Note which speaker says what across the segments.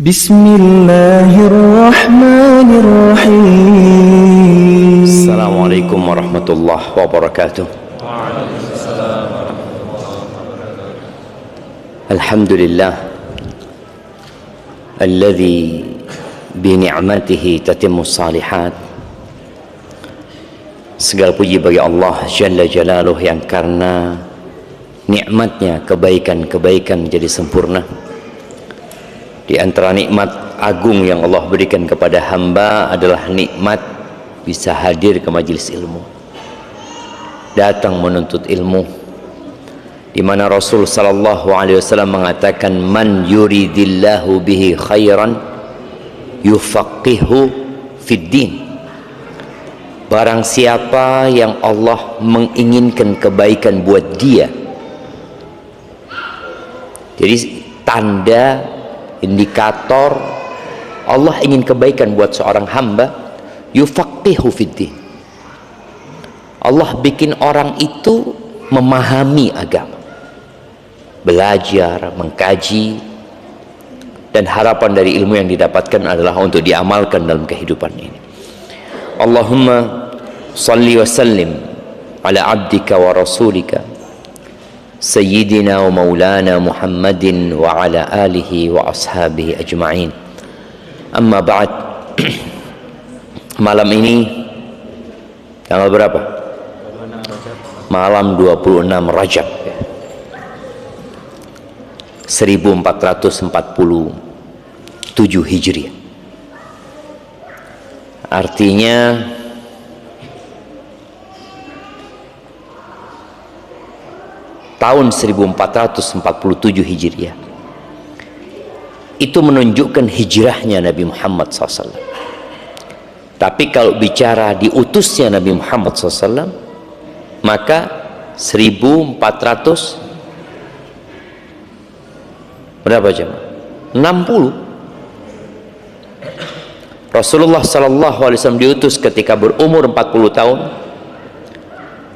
Speaker 1: Bismillahirrahmanirrahim.
Speaker 2: Assalamualaikum warahmatullahi wabarakatuh. Alhamdulillah alladzi bi ni'matihi tatimmus salihat. Segala puji bagi Allah Jalla Jalaluh yang karena nikmatnya kebaikan-kebaikan menjadi sempurna. Di antara nikmat agung yang Allah berikan kepada hamba adalah nikmat bisa hadir ke majelis ilmu, datang menuntut ilmu, di mana Rasul sallallahu alaihi wasallam mengatakan, man yuridillahu bihi khairan yufaqihu fid din. Barang siapa yang Allah menginginkan kebaikan buat dia, jadi tanda indikator Allah ingin kebaikan buat seorang hamba, yufaqihu fiddin. Allah bikin orang itu memahami agama, belajar, mengkaji, dan harapan dari ilmu yang didapatkan adalah untuk diamalkan dalam kehidupan ini. Allahumma salli wa sallim ala abdika wa rasulika Sayyidina wa maulana Muhammadin wa ala alihi wa ashabihi ajma'in. Amma ba'd. Malam ini tanggal berapa? Malam 26 Rajab 1447 Hijriah. Artinya tahun 1447 Hijriah. Itu menunjukkan hijrahnya Nabi Muhammad SAW. Tapi kalau bicara diutusnya Nabi Muhammad SAW, maka 1400 berapa jam? 60. Rasulullah SAW diutus ketika berumur 40 tahun,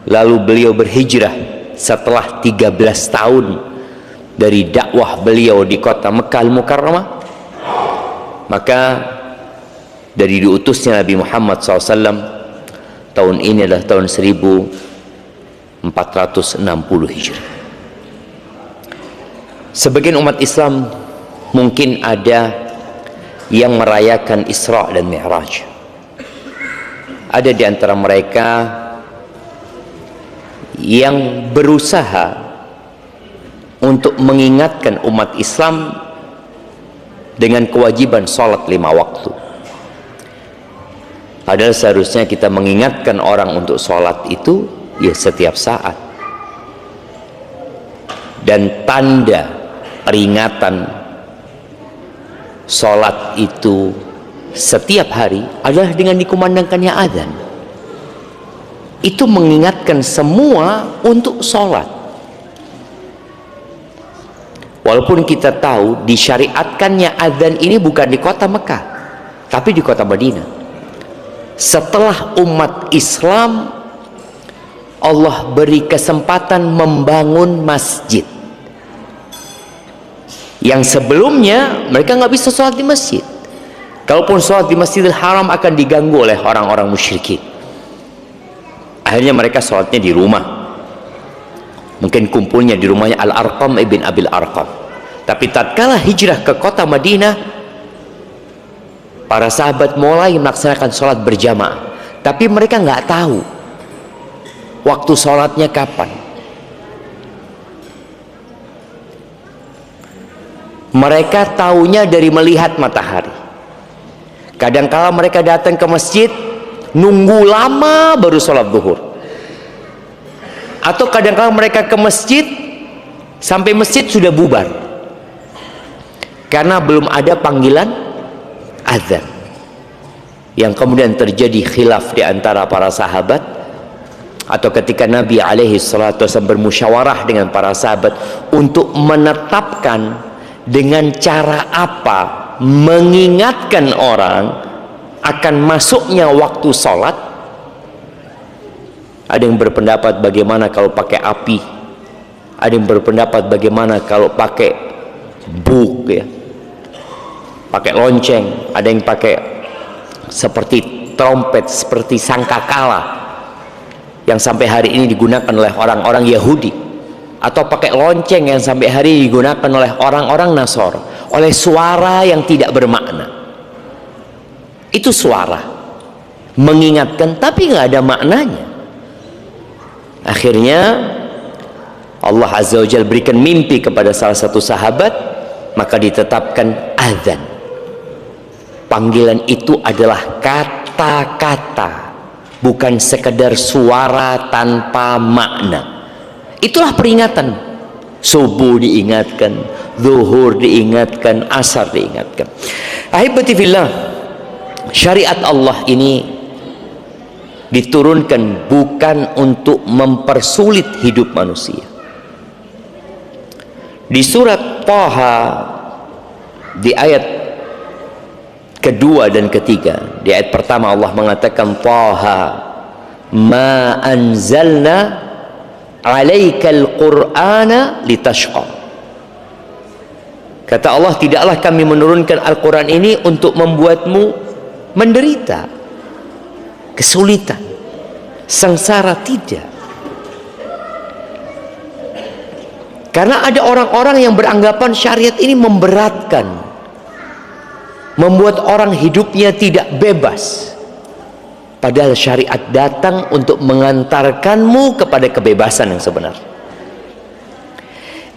Speaker 2: lalu beliau berhijrah setelah 13 tahun dari dakwah beliau di kota Mekah Al-Mukarramah. Maka dari diutusnya Nabi Muhammad SAW, tahun ini adalah tahun 1460 Hijriah. Sebagian umat Islam mungkin ada yang merayakan Isra dan Mi'raj. Ada di antara mereka yang berusaha untuk mengingatkan umat Islam dengan kewajiban sholat 5 waktu. Padahal seharusnya kita mengingatkan orang untuk sholat itu ya setiap saat. Dan tanda peringatan sholat itu setiap hari adalah dengan dikumandangkannya azan. Itu mengingatkan semua untuk sholat. Walaupun kita tahu disyariatkannya azan ini bukan di kota Mekah, tapi di kota Madinah. Setelah umat Islam Allah beri kesempatan membangun masjid, yang sebelumnya mereka nggak bisa sholat di masjid. Kalaupun sholat di Masjidil Haram akan diganggu oleh orang-orang musyrikin. Akhirnya mereka sholatnya di rumah. Mungkin kumpulnya di rumahnya Al-Arqam ibn Abil Arqam. Tapi tatkala hijrah ke kota Madinah, para sahabat mulai melaksanakan sholat berjamaah. Tapi mereka nggak tahu waktu sholatnya kapan. Mereka taunya dari melihat matahari. Kadangkala mereka datang ke masjid, nunggu lama baru sholat zuhur. Atau kadang-kadang mereka ke masjid sampai masjid sudah bubar karena belum ada panggilan azan. Yang kemudian terjadi khilaf di antara para sahabat, atau ketika Nabi SAW bermusyawarah dengan para sahabat untuk menetapkan dengan cara apa mengingatkan orang akan masuknya waktu sholat. Ada yang berpendapat bagaimana kalau pakai api, ada yang berpendapat bagaimana kalau pakai buk, ya. pakai lonceng, ada yang pakai seperti trompet, seperti sangkakala yang sampai hari ini digunakan oleh orang-orang Yahudi, atau pakai lonceng yang sampai hari ini digunakan oleh orang-orang Nasor, oleh suara yang tidak bermakna. Itu suara mengingatkan tapi nggak ada maknanya. Akhirnya Allah Azza wa Jalla berikan mimpi kepada salah satu sahabat, maka ditetapkan azan. Panggilan itu adalah kata-kata, bukan sekedar suara tanpa makna. Itulah peringatan. Subuh diingatkan, zuhur diingatkan, asar diingatkan. Ahibati fillah, syariat Allah ini diturunkan bukan untuk mempersulit hidup manusia. Di surat Thaha di ayat kedua dan ketiga, di ayat pertama Allah mengatakan Thaha ma anzalna alaikal qur'ana litashqa. Kata Allah, tidaklah kami menurunkan Al-Quran ini untuk membuatmu menderita, kesulitan, sengsara, tidak. Karena ada orang-orang yang beranggapan syariat ini memberatkan, membuat orang hidupnya tidak bebas. Padahal syariat datang untuk mengantarkanmu kepada kebebasan yang sebenar.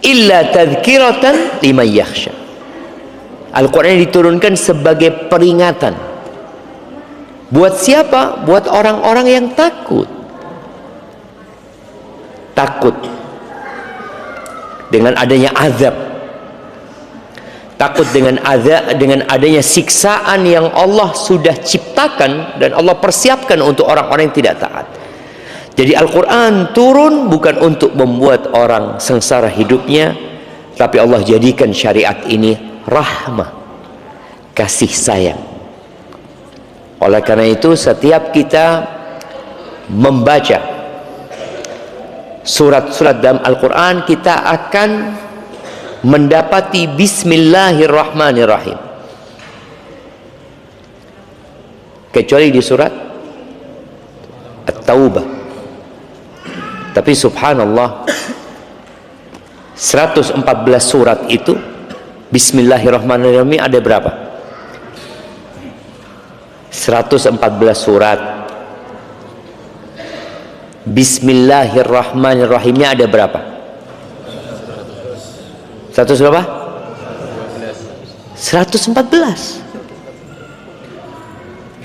Speaker 2: Illa tadhkiratan liman yakhsha. Al-Quran diturunkan sebagai peringatan. Buat siapa? Buat orang-orang yang takut. Takut dengan adanya azab, takut dengan adanya siksaan yang Allah sudah ciptakan dan Allah persiapkan untuk orang-orang yang tidak taat. Jadi Al-Quran turun bukan untuk membuat orang sengsara hidupnya, tapi Allah jadikan syariat ini rahmah, kasih sayang. Oleh karena itu setiap kita membaca surat-surat dalam Al-Quran, kita akan mendapati Bismillahirrahmanirrahim, kecuali di surat At-Taubah. Tapi subhanallah, 114 surat itu Bismillahirrahmanirrahim ada berapa? 114 surat Bismillahirrahmanirrahimnya ada berapa? 100 berapa? 114.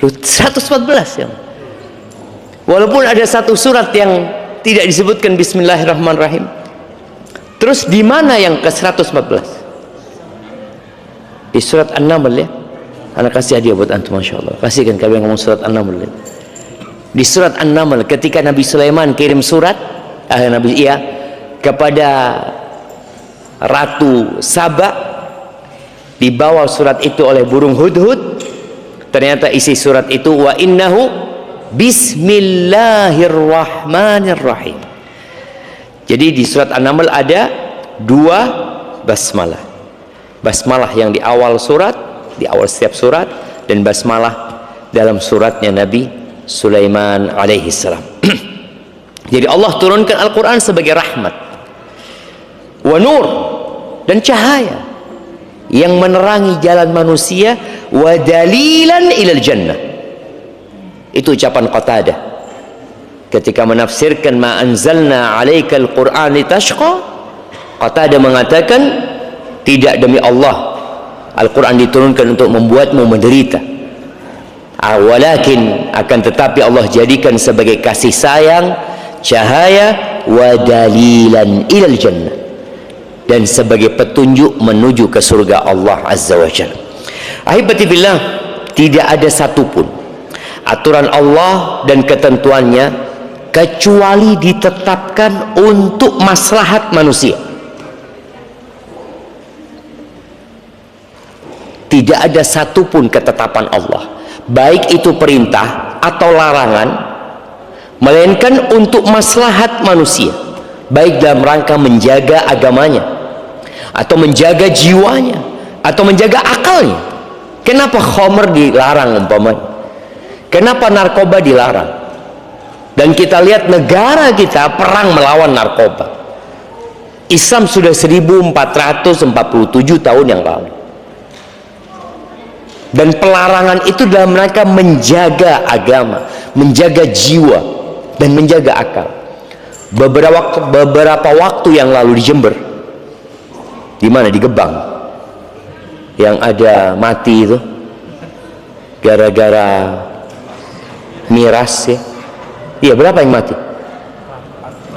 Speaker 2: 114 ya. Walaupun ada satu surat yang tidak disebutkan Bismillahirrahmanirrahim. Terus di mana yang ke 114? Di surat An-Naml ya. Anak kasih hadiah buat antum, masyaallah. Kasihkan kalian ngomong surat An-Naml ya. Di surat An-Naml ketika Nabi Sulaiman kirim surat kepada Ratu Saba, dibawa surat itu oleh burung hudhud. Ternyata isi surat itu wa innahu Bismillahirrahmanirrahim. Jadi di surat An-Naml ada 2 basmalah. Basmalah yang di awal surat, di awal setiap surat, dan basmalah dalam suratnya Nabi Sulaiman alaihi salam. Jadi Allah turunkan Al-Quran sebagai rahmat wa nur, dan cahaya yang menerangi jalan manusia, wa dalilan ilal jannah. Itu ucapan Qatadah ketika menafsirkan ma anzalna alaikal Qur'an litashqa. Qatadah mengatakan, tidak, demi Allah, Al-Quran diturunkan untuk membuatmu menderita. Walakin akan tetapi Allah jadikan sebagai kasih sayang, cahaya, wa dalilan ilal jannah, dan sebagai petunjuk menuju ke surga Allah Azza wa Jalla. Ahibati billah, tidak ada satupun aturan Allah dan ketentuannya kecuali ditetapkan untuk maslahat manusia. Tidak ada satupun ketetapan Allah, baik itu perintah atau larangan, melainkan untuk maslahat manusia, baik dalam rangka menjaga agamanya, atau menjaga jiwanya, atau menjaga akalnya. Kenapa khamr dilarang umpamanya? Kenapa narkoba dilarang? Dan kita lihat negara kita perang melawan narkoba. Islam sudah 1447 tahun yang lalu. Dan pelarangan itu dalam rangka menjaga agama, menjaga jiwa, dan menjaga akal. Beberapa waktu yang lalu di Jember, di mana, di Gebang, yang ada mati itu gara-gara miras ya. Iya, berapa yang mati?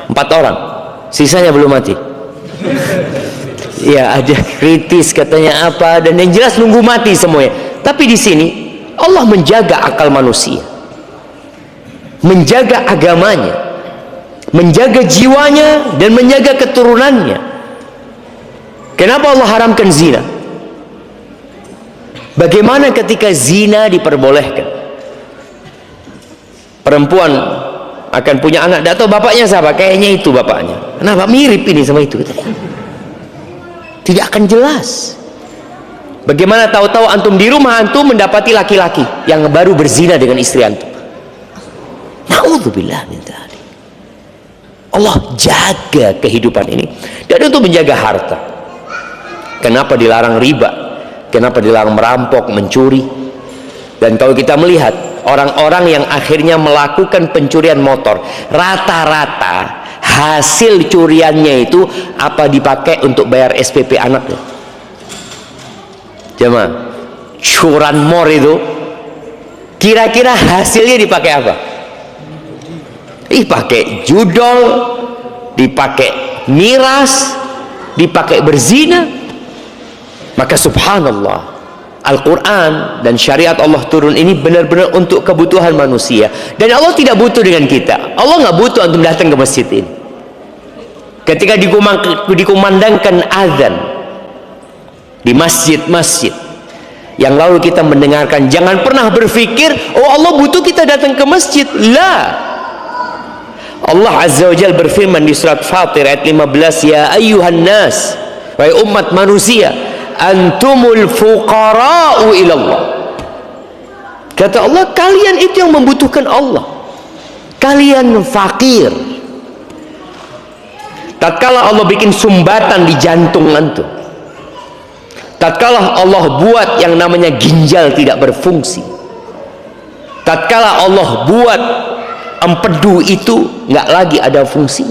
Speaker 2: 4 orang, sisanya belum mati. Ya, ada kritis katanya apa, dan yang jelas nunggu mati semuanya. Tapi di sini Allah menjaga akal manusia, menjaga agamanya, menjaga jiwanya, dan menjaga keturunannya. Kenapa Allah haramkan zina? Bagaimana ketika zina diperbolehkan? Perempuan akan punya anak, tidak tahu bapaknya siapa, kayaknya itu bapaknya. Kenapa mirip ini sama itu? Tidak akan jelas. Bagaimana tahu-tahu antum di rumah antum mendapati laki-laki yang baru berzina dengan istri antum? Na'udzubillah min dzalik. Allah jaga kehidupan ini. Dan untuk menjaga harta. Kenapa dilarang riba? Kenapa dilarang merampok, mencuri? Dan kalau kita melihat orang-orang yang akhirnya melakukan pencurian motor, rata-rata hasil curiannya itu apa dipakai untuk bayar SPP anaknya? Jemaah, curanmor itu kira-kira hasilnya dipakai apa? Dipakai judol, dipakai miras, dipakai berzina. Maka subhanallah, Al-Quran dan syariat Allah turun ini benar-benar untuk kebutuhan manusia. Dan Allah tidak butuh dengan kita. Allah nggak butuh untuk datang ke masjid ini. Ketika dikumandangkan azan di masjid-masjid yang lalu kita mendengarkan, jangan pernah berpikir oh Allah butuh kita datang ke masjid. La, Allah Azza wa Jalla berfirman di surat Fatir ayat 15, ya ayyuhan nas, wahai umat manusia, antumul fuqara'u ilallah. Kata Allah, kalian itu yang membutuhkan Allah, kalian fakir. Tatkala Allah bikin sumbatan di jantung antum, tatkala Allah buat yang namanya ginjal tidak berfungsi, tatkala Allah buat empedu itu nggak lagi ada fungsi,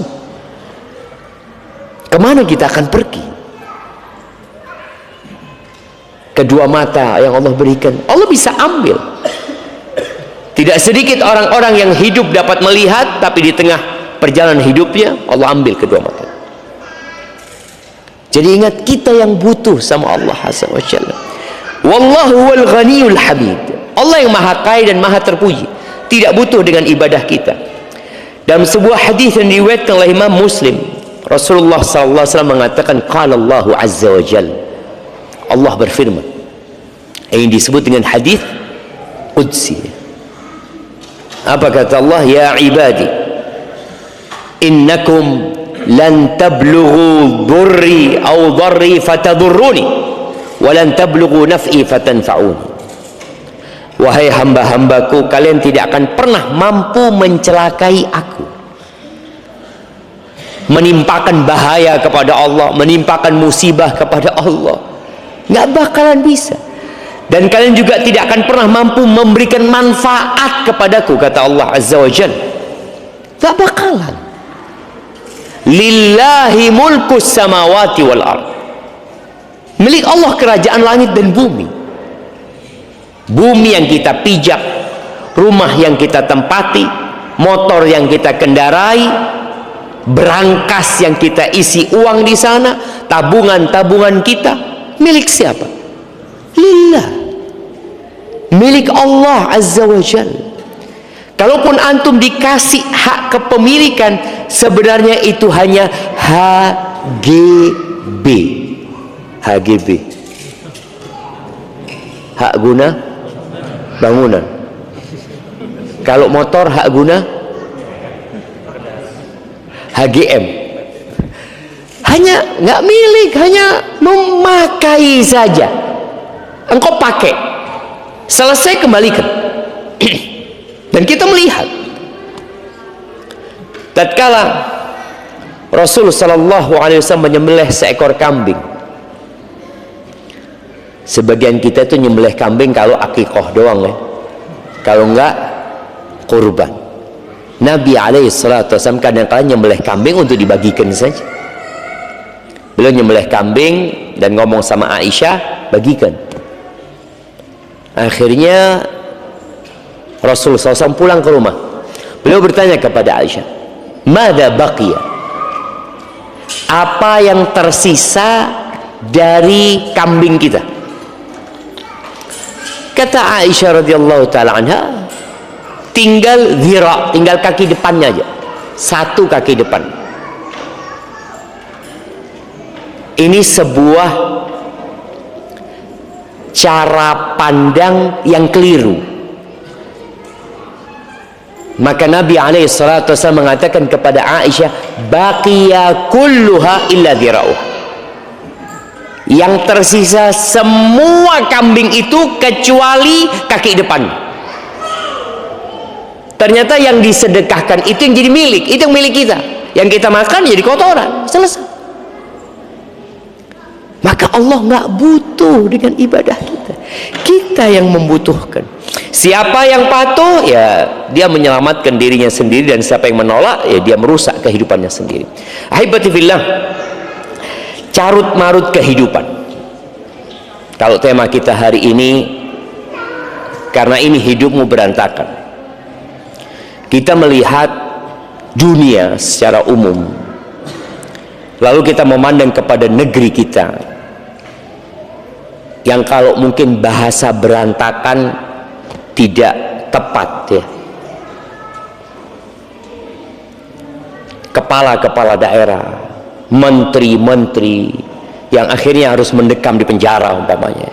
Speaker 2: kemana kita akan pergi? Kedua mata yang Allah berikan, Allah bisa ambil. Tidak sedikit orang-orang yang hidup dapat melihat, tapi di tengah perjalanan hidupnya Allah ambil kedua mata. Jadi ingat, kita yang butuh sama Allah Azza wa Jalla. Wallahu wal ghaniyul hamid. Allah yang maha kaya dan maha terpuji, tidak butuh dengan ibadah kita. Dalam sebuah hadis yang diriwayatkan oleh Imam Muslim, Rasulullah SAW mengatakan, qala Allahu Azza wa Jalla, Allah berfirman, yang disebut dengan hadis qudsi. Apa kata Allah? Ya ibadi, innakum lan tablughu dhurri aw dharri fatadurruni wa lan tablughu naf'i fatanfa'uni. Wahai hamba-hambaku, kalian tidak akan pernah mampu mencelakai aku, menimpakan bahaya kepada Allah, menimpakan musibah kepada Allah. Nggak bakalan bisa. Dan kalian juga tidak akan pernah mampu memberikan manfaat kepadaku, kata Allah Azza wa Jalla. Nggak bakalan. Lillahi mulkus samawati wal ard. Milik Allah kerajaan langit dan bumi. Bumi yang kita pijak, rumah yang kita tempati, motor yang kita kendarai, berangkas yang kita isi uang di sana, tabungan-tabungan kita, milik siapa? Lillah, milik Allah Azza wa Jalla. Kalaupun antum dikasih hak kepemilikan, sebenarnya itu hanya HGB. HGB, hak guna bangunan. Kalau motor hak guna HGM. Hanya nggak milik, hanya memakai saja. Engkau pakai, selesai kembalikan. Dan kita melihat tatkala Rasul sallallahu alaihi wasallam menyembelih seekor kambing. Sebagian kita itu nyembelih kambing kalau akikah doang ya. Kalau enggak kurban. Nabi alaihi salatu wasallam kadang-kadang nyembelih kambing untuk dibagikan saja. Beliau nyembelih kambing dan ngomong sama Aisyah, bagikan. Akhirnya Rasul SAW pulang ke rumah. Beliau bertanya kepada Aisyah, "Mada baqiya?" Apa yang tersisa dari kambing kita? Kata Aisyah radhiyallahu taala anha, tinggal dhira, tinggal kaki depannya aja. Satu kaki depan. Ini sebuah cara pandang yang keliru. Maka Nabi alaihi salatu wasallam mengatakan kepada Aisyah, baqiya kulluha illa dhira'uh. Yang tersisa semua kambing itu kecuali kaki depan. Ternyata yang disedekahkan itu yang jadi milik, itu yang milik kita. Yang kita makan jadi kotoran, selesai. Maka Allah nggak butuh dengan ibadah kita. Kita yang membutuhkan. Siapa yang patuh, ya dia menyelamatkan dirinya sendiri, dan siapa yang menolak, ya dia merusak kehidupannya sendiri. Ahibati fillah, carut marut kehidupan. Kalau tema kita hari ini, karena ini hidupmu berantakan, kita melihat dunia secara umum, lalu kita memandang kepada negeri kita yang kalau mungkin bahasa berantakan tidak tepat ya. Kepala-kepala daerah, menteri-menteri yang akhirnya harus mendekam di penjara umpamanya.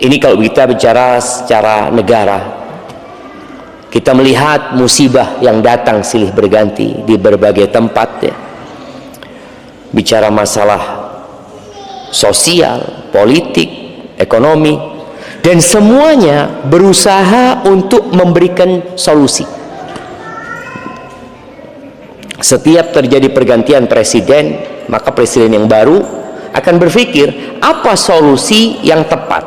Speaker 2: Ini kalau kita bicara secara negara. Kita melihat musibah yang datang silih berganti di berbagai tempat ya. Bicara masalah sosial, politik, ekonomi, dan semuanya berusaha untuk memberikan solusi. Setiap terjadi pergantian presiden, maka presiden yang baru akan berpikir apa solusi yang tepat.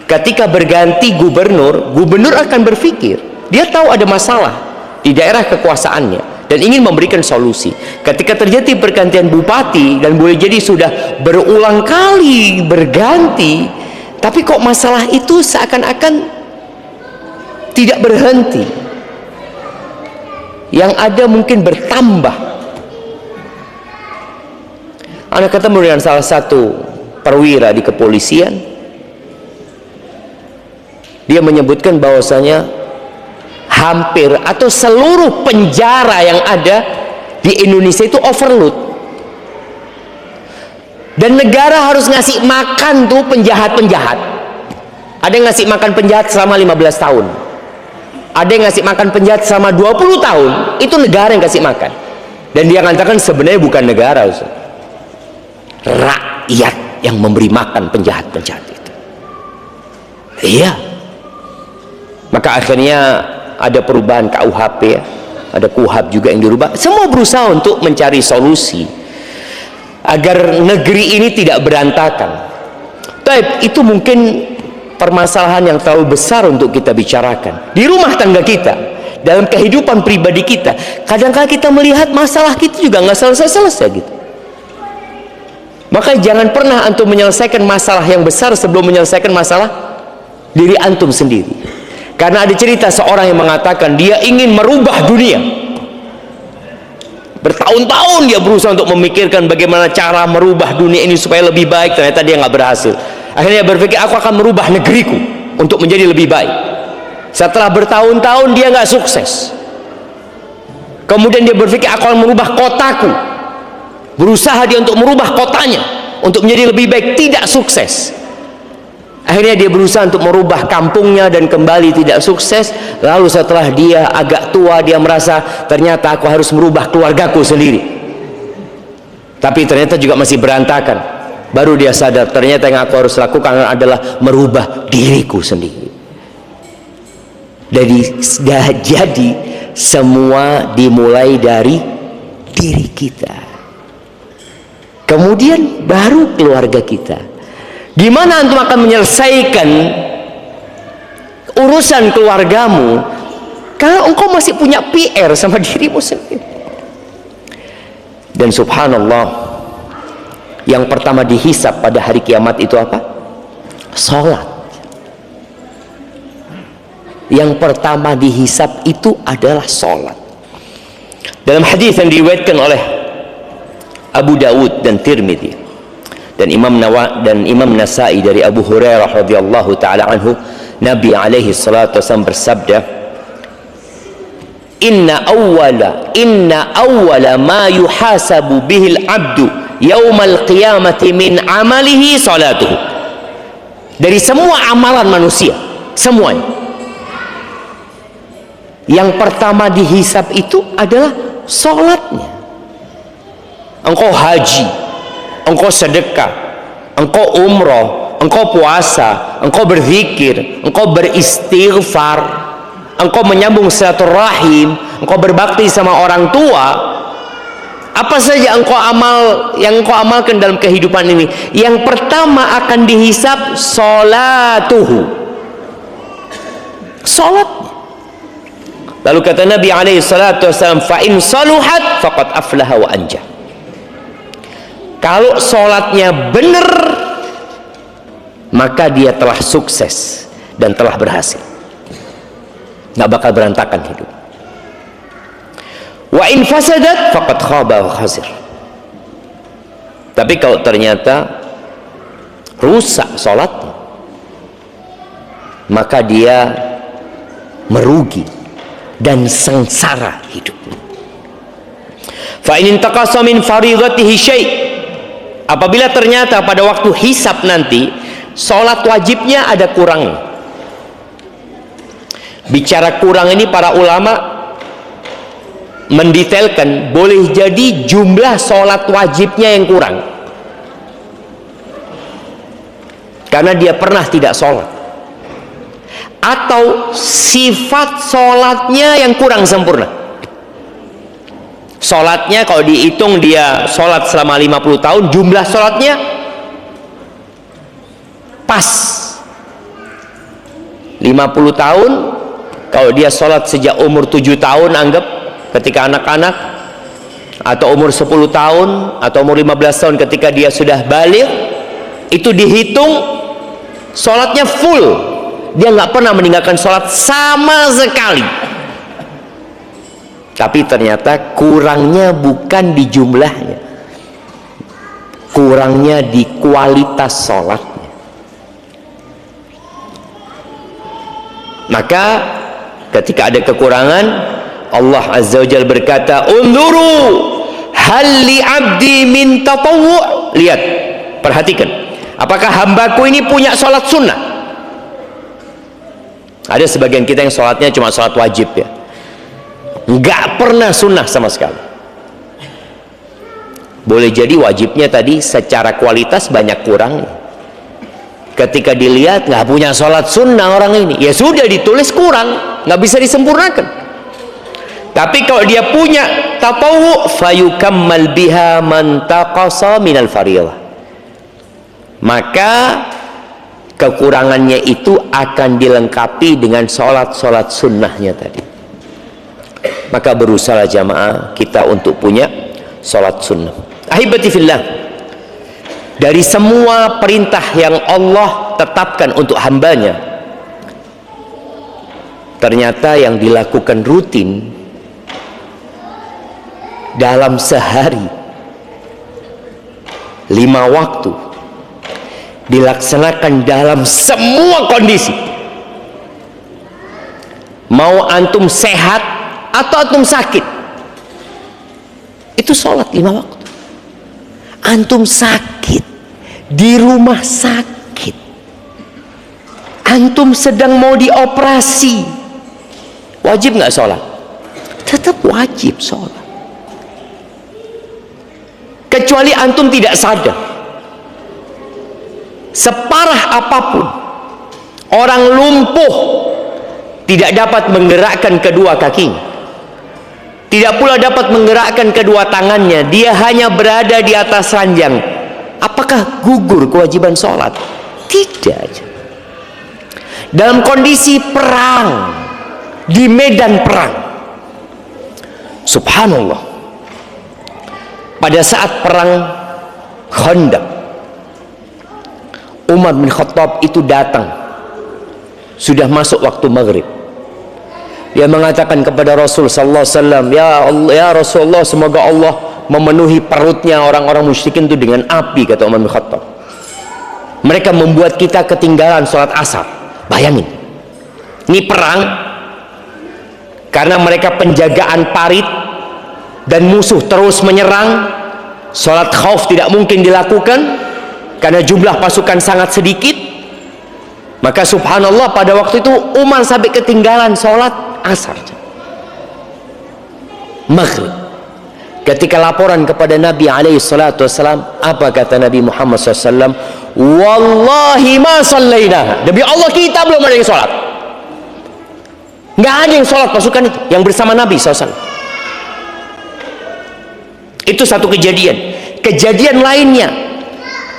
Speaker 2: Ketika berganti gubernur, gubernur akan berpikir, dia tahu ada masalah di daerah kekuasaannya dan ingin memberikan solusi. Ketika terjadi pergantian bupati, dan boleh jadi sudah berulang kali berganti, tapi kok masalah itu seakan-akan tidak berhenti, yang ada mungkin bertambah. Anak ketemu dengan salah satu perwira di kepolisian. Dia menyebutkan bahwasanya hampir atau seluruh penjara yang ada di Indonesia itu overload, dan negara harus ngasih makan tuh penjahat-penjahat. Ada yang ngasih makan penjahat selama 15 tahun, ada yang ngasih makan penjahat selama 20 tahun. Itu negara yang kasih makan. Dan dia mengatakan sebenarnya bukan negara, Ustaz. Rakyat yang memberi makan penjahat-penjahat itu. Iya. Maka akhirnya ada perubahan KUHP ya. Ada KUHP juga yang dirubah. Semua berusaha untuk mencari solusi agar negeri ini tidak berantakan. Tapi itu mungkin permasalahan yang terlalu besar untuk kita bicarakan. Di rumah tangga kita, dalam kehidupan pribadi kita, kadang-kadang kita melihat masalah kita juga nggak selesai-selesai gitu. Maka jangan pernah antum menyelesaikan masalah yang besar sebelum menyelesaikan masalah diri antum sendiri. Karena ada cerita seorang yang mengatakan dia ingin merubah dunia. Bertahun-tahun dia berusaha untuk memikirkan bagaimana cara merubah dunia ini supaya lebih baik. Ternyata dia nggak berhasil. Akhirnya dia berpikir, aku akan merubah negeriku untuk menjadi lebih baik. Setelah bertahun-tahun dia nggak sukses. Kemudian dia berpikir, aku akan merubah kotaku. Berusaha dia untuk merubah kotanya untuk menjadi lebih baik, tidak sukses. Akhirnya dia berusaha untuk merubah kampungnya dan kembali tidak sukses. Lalu setelah dia agak tua, dia merasa ternyata aku harus merubah keluargaku sendiri. Tapi ternyata juga masih berantakan. baru dia sadar ternyata yang aku harus lakukan adalah merubah diriku sendiri. Jadi semua dimulai dari diri kita, kemudian baru keluarga kita. Gimana antum akan menyelesaikan urusan keluargamu kalau engkau masih punya PR sama dirimu sendiri? Dan subhanallah, yang pertama dihisab pada hari kiamat itu apa? Salat. Yang pertama dihisab itu adalah salat. Dalam hadis yang diriwayatkan oleh Abu Dawud dan Tirmidzi dan Imam Nasa'i dari Abu Hurairah radhiyallahu taala anhu, Nabi alaihi salatu wasallam bersabda, Inna awwala ma yuhasabu bihil abdu yaumal qiyamati min amalihi salatuhu. Dari semua amalan manusia, semuanya, yang pertama dihisab itu adalah salatnya. Engkau haji, engkau sedekah, engkau umroh, engkau puasa, engkau berzikir, engkau beristighfar, engkau menyambung silaturahim, engkau berbakti sama orang tua, apa saja yang engkau amalkan dalam kehidupan ini, yang pertama akan dihisab salatuhu, salatnya. Lalu kata Nabi alaihi salatu wasallam, fa in saluhat faqad aflaha wa anja. Kalau salatnya benar, maka dia telah sukses dan telah berhasil, nggak bakal berantakan hidup. Wa in fasadat faqad khaba wa khasir. Tapi kalau ternyata rusak salatnya, maka dia merugi dan sengsara hidupnya. Fa in intaqasa min fardhatihi syai', apabila ternyata pada waktu hisab nanti salat wajibnya ada kurang. Bicara kurang ini para ulama mendetailkan, boleh jadi jumlah salat wajibnya yang kurang karena dia pernah tidak salat, atau sifat salatnya yang kurang sempurna. Salatnya kalau dihitung dia salat selama 50 tahun, jumlah salatnya pas 50 tahun. Kalau dia salat sejak umur 7 tahun, anggap ketika anak-anak, atau umur 10 tahun atau umur 15 tahun ketika dia sudah baligh, itu dihitung salatnya full, dia nggak pernah meninggalkan salat sama sekali. Tapi ternyata kurangnya bukan di jumlahnya, kurangnya di kualitas salatnya. Maka ketika ada kekurangan, Allah Azza wa Jalla berkata, unzuru hal li abdi min tatawwu'. Lihat, perhatikan, apakah hambaku ini punya salat sunnah? Ada sebagian kita yang salatnya cuma salat wajib, ya, nggak pernah sunnah sama sekali. Boleh jadi wajibnya tadi secara kualitas banyak kurangnya. Ketika dilihat nggak punya sholat sunnah orang ini, ya sudah, ditulis kurang, nggak bisa disempurnakan. Tapi kalau dia punya tatawwu, fayukammal biha man taqasa minal fardhah, maka kekurangannya itu akan dilengkapi dengan sholat sunnahnya tadi. Maka berusaha jamaah kita untuk punya sholat sunnah. Ahibati fillah, dari semua perintah yang Allah tetapkan untuk hambanya, ternyata yang dilakukan rutin dalam sehari 5 waktu, dilaksanakan dalam semua kondisi, mau antum sehat atau antum sakit, itu sholat 5 waktu. Antum sakit, di rumah sakit, antum sedang mau dioperasi, wajib nggak sholat? Tetap wajib sholat, kecuali antum tidak sadar. separah apapun, orang lumpuh tidak dapat menggerakkan kedua kakinya, tidak pula dapat menggerakkan kedua tangannya, dia hanya berada di atas ranjang. Apakah gugur kewajiban sholat? Tidak. Dalam kondisi perang, di medan perang, subhanallah, pada saat perang Khandaq, Umar bin Khattab itu datang, sudah masuk waktu maghrib. Dia mengatakan kepada Rasul sallallahu alaihi wasallam, ya Rasulullah, semoga Allah memenuhi perutnya orang-orang musyrikin itu dengan api, kata Umar bin Khattab. Mereka membuat kita ketinggalan sholat asar. Bayangin, ini perang karena mereka penjagaan parit dan musuh terus menyerang. Sholat khauf tidak mungkin dilakukan karena jumlah pasukan sangat sedikit. Maka subhanallah, pada waktu itu Umar sampai ketinggalan sholat asar, maghrib. Ketika laporan kepada Nabi alaihi salatu wassalam, apa kata Nabi Muhammad SAW? Wallahi ma sallaina, demi Allah kita belum ada yang sholat. Nggak ada yang sholat pasukan itu yang bersama Nabi SAW. Itu satu kejadian. Kejadian lainnya,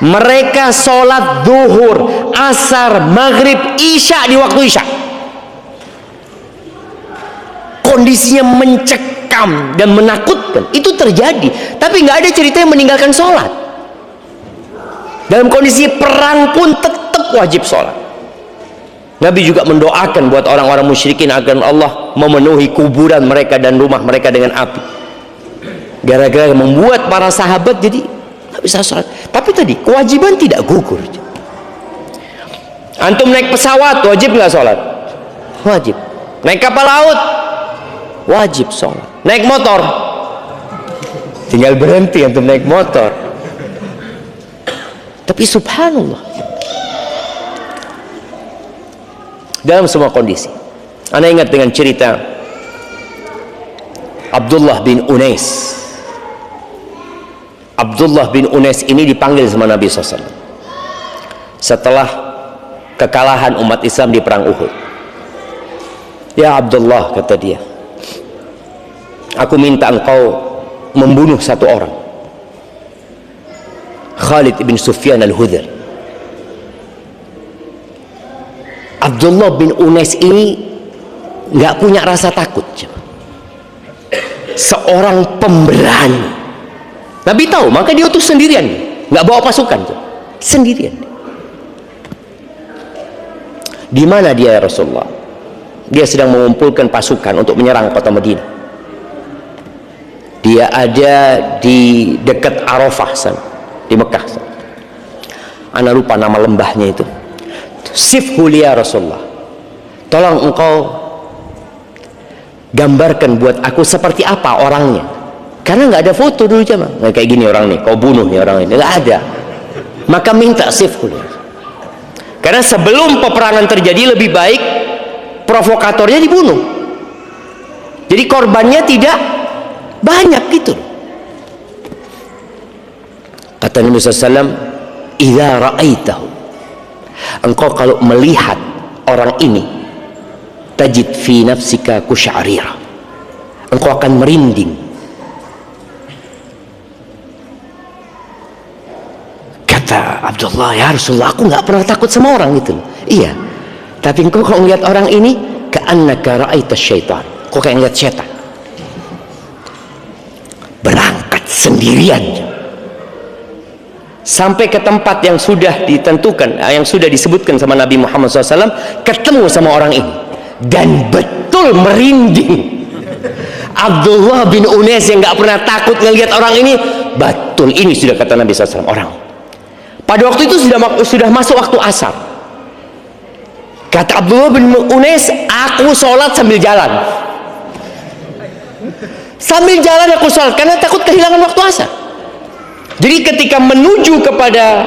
Speaker 2: mereka sholat zuhur, asar, maghrib, isya di waktu isya. Kondisinya mencekam dan menakutkan. Itu terjadi, tapi nggak ada cerita yang meninggalkan sholat. Dalam kondisi perang pun tetap wajib sholat. Nabi juga mendoakan buat orang-orang musyrikin agar Allah memenuhi kuburan mereka dan rumah mereka dengan api. Gara-gara membuat para sahabat jadi nggak bisa sholat. Tapi tadi kewajiban tidak gugur. Antum naik pesawat wajib nggak sholat? Wajib. Naik kapal laut wajib sholat. Naik motor tinggal berhenti antum naik motor. Tapi subhanallah, dalam semua kondisi. Anda ingat dengan cerita Abdullah bin Unais. Abdullah bin Unais ini dipanggil sama Nabi SAW setelah kekalahan umat Islam di perang Uhud. Ya Abdullah, kata dia, aku minta engkau membunuh satu orang, Khalid bin Sufyan al-Hudhali. Abdullah bin Unais ini nggak punya rasa takut, seorang pemberani. Nabi tahu, maka dia utus sendirian, nggak bawa pasukan, sendirian. Di mana dia ya Rasulullah? Dia sedang mengumpulkan pasukan untuk menyerang kota Madinah. Dia ada di dekat Arafah sana, di Mekah sana. Ana lupa nama lembahnya itu. Sifhu li ya Rasulullah, tolong engkau gambarkan buat aku seperti apa orangnya, karena nggak ada foto dulu jemaah. Nggak kayak gini orang nih, kau bunuh nih orang ini, nggak ada. Maka minta sifhu, karena sebelum peperangan terjadi lebih baik provokatornya dibunuh, jadi korbannya tidak banyak gitu. Kata Nabi SAW, idza ra'aitahu, engkau kalau melihat orang ini, tajid fi nafsika kusya'rira, engkau akan merinding. Kata Abdullah, ya Rasulullah, aku nggak pernah takut sama orang itu. Iya, tapi engkau kalau melihat orang ini, ka'annaka ra'aita syaitan, kau kayak ngeliat setan. Berangkat sendirian sampai ke tempat yang sudah ditentukan, yang sudah disebutkan sama Nabi Muhammad SAW, ketemu sama orang ini dan betul merinding. Abdullah bin Unais yang nggak pernah takut ngelihat orang ini, betul ini sudah kata Nabi SAW orang. Pada waktu itu sudah masuk waktu asar. Kata Abdullah bin Unais, aku sholat sambil jalan. Sambil jalan aku sholat karena takut kehilangan waktu asar. Jadi ketika menuju kepada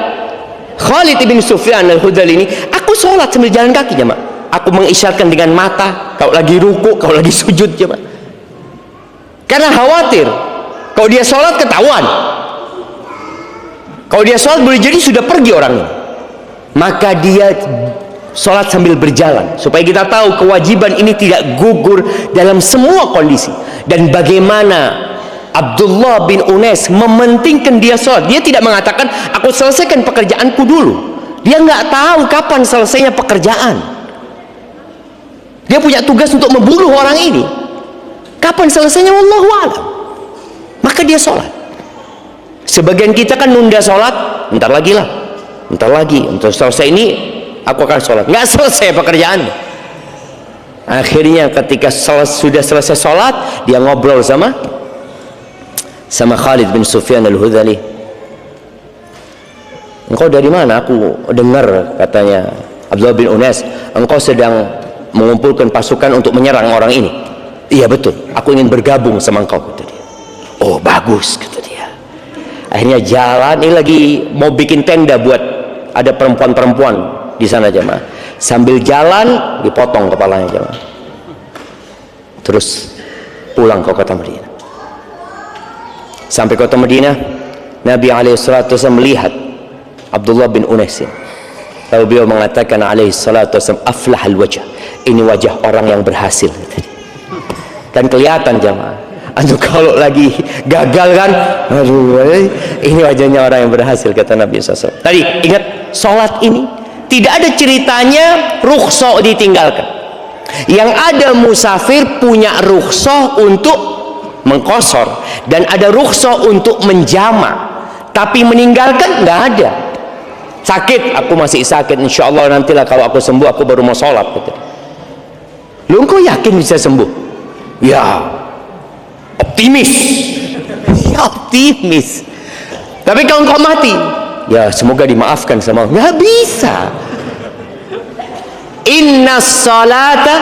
Speaker 2: Khalid bin Sufyan al-Hudhali ini, aku sholat sambil jalan kaki jemaah. Aku mengisyaratkan dengan mata, kalau lagi ruku, kalau lagi sujud jemaah. Karena khawatir kalau dia sholat ketahuan. Kalau dia sholat boleh jadi sudah pergi orangnya. maka dia sholat sambil berjalan, supaya kita tahu kewajiban ini tidak gugur dalam semua kondisi. Dan bagaimana Abdullah bin Unais mementingkan dia sholat. Dia tidak mengatakan aku selesaikan pekerjaanku dulu. Dia nggak tahu kapan selesainya pekerjaan. Dia punya tugas untuk membunuh orang ini. Kapan selesainya wallahu a'lam. Maka dia sholat. Sebagian kita kan nunda sholat, bentar lagi lah, bentar lagi untuk selesai ini aku akan sholat. Nggak selesai pekerjaan. Akhirnya ketika sudah selesai sholat, dia ngobrol sama Khalid bin Sufyan al-Hudhali. Engkau dari mana? Aku dengar katanya Abdullah bin Unais, engkau sedang mengumpulkan pasukan untuk menyerang orang ini. Iya betul, aku ingin bergabung sama engkau, kata dia. Oh bagus, kata dia. Akhirnya jalan, ini lagi mau bikin tenda buat ada perempuan-perempuan di sana jemaah. Sambil jalan dipotong kepalanya jemaah. Terus pulang ke kota Madinah. Sampai kota Madinah, Nabi SAW melihat Abdullah bin Unais. Lalu beliau mengatakan SAW, aflahal wajah, ini wajah orang yang berhasil. Dan kelihatan jemaah, antum kalau lagi gagal kan, aduh, ini wajahnya orang yang berhasil, kata Nabi SAW. Tadi ingat, sholat ini tidak ada ceritanya rukhsah ditinggalkan. Yang ada musafir punya rukhsah untuk mengkosor, dan ada rukhsah untuk menjama, tapi meninggalkan nggak ada. Sakit, aku masih sakit, insya Allah nantilah kalau aku sembuh aku baru mau sholat, gitu. Lu kok yakin bisa sembuh? Ya optimis. Ya optimis. Tapi kalau kau mati, ya semoga dimaafkan sama Allah. Nggak bisa. Inna salata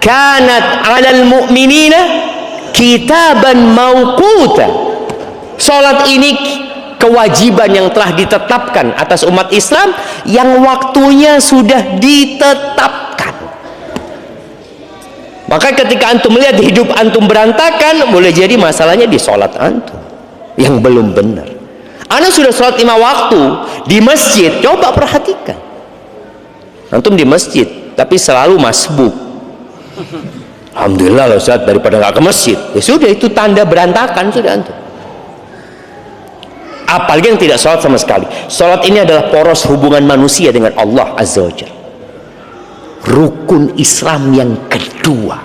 Speaker 2: kanat 'alal mu'minina kitaban mauquta. Salat ini kewajiban yang telah ditetapkan atas umat Islam, yang waktunya sudah ditetapkan. Maka ketika antum melihat hidup antum berantakan, boleh jadi masalahnya di salat antum yang belum benar. Anda sudah salat 5 waktu di masjid, coba perhatikan. Antum di masjid tapi selalu masbuk. Alhamdulillah loh Ustaz, daripada nggak ke masjid. Ya sudah, itu tanda berantakan sudah antum. Apalagi yang tidak sholat sama sekali. Sholat ini adalah poros hubungan manusia dengan Allah Azza wa Jalla. Rukun Islam yang kedua.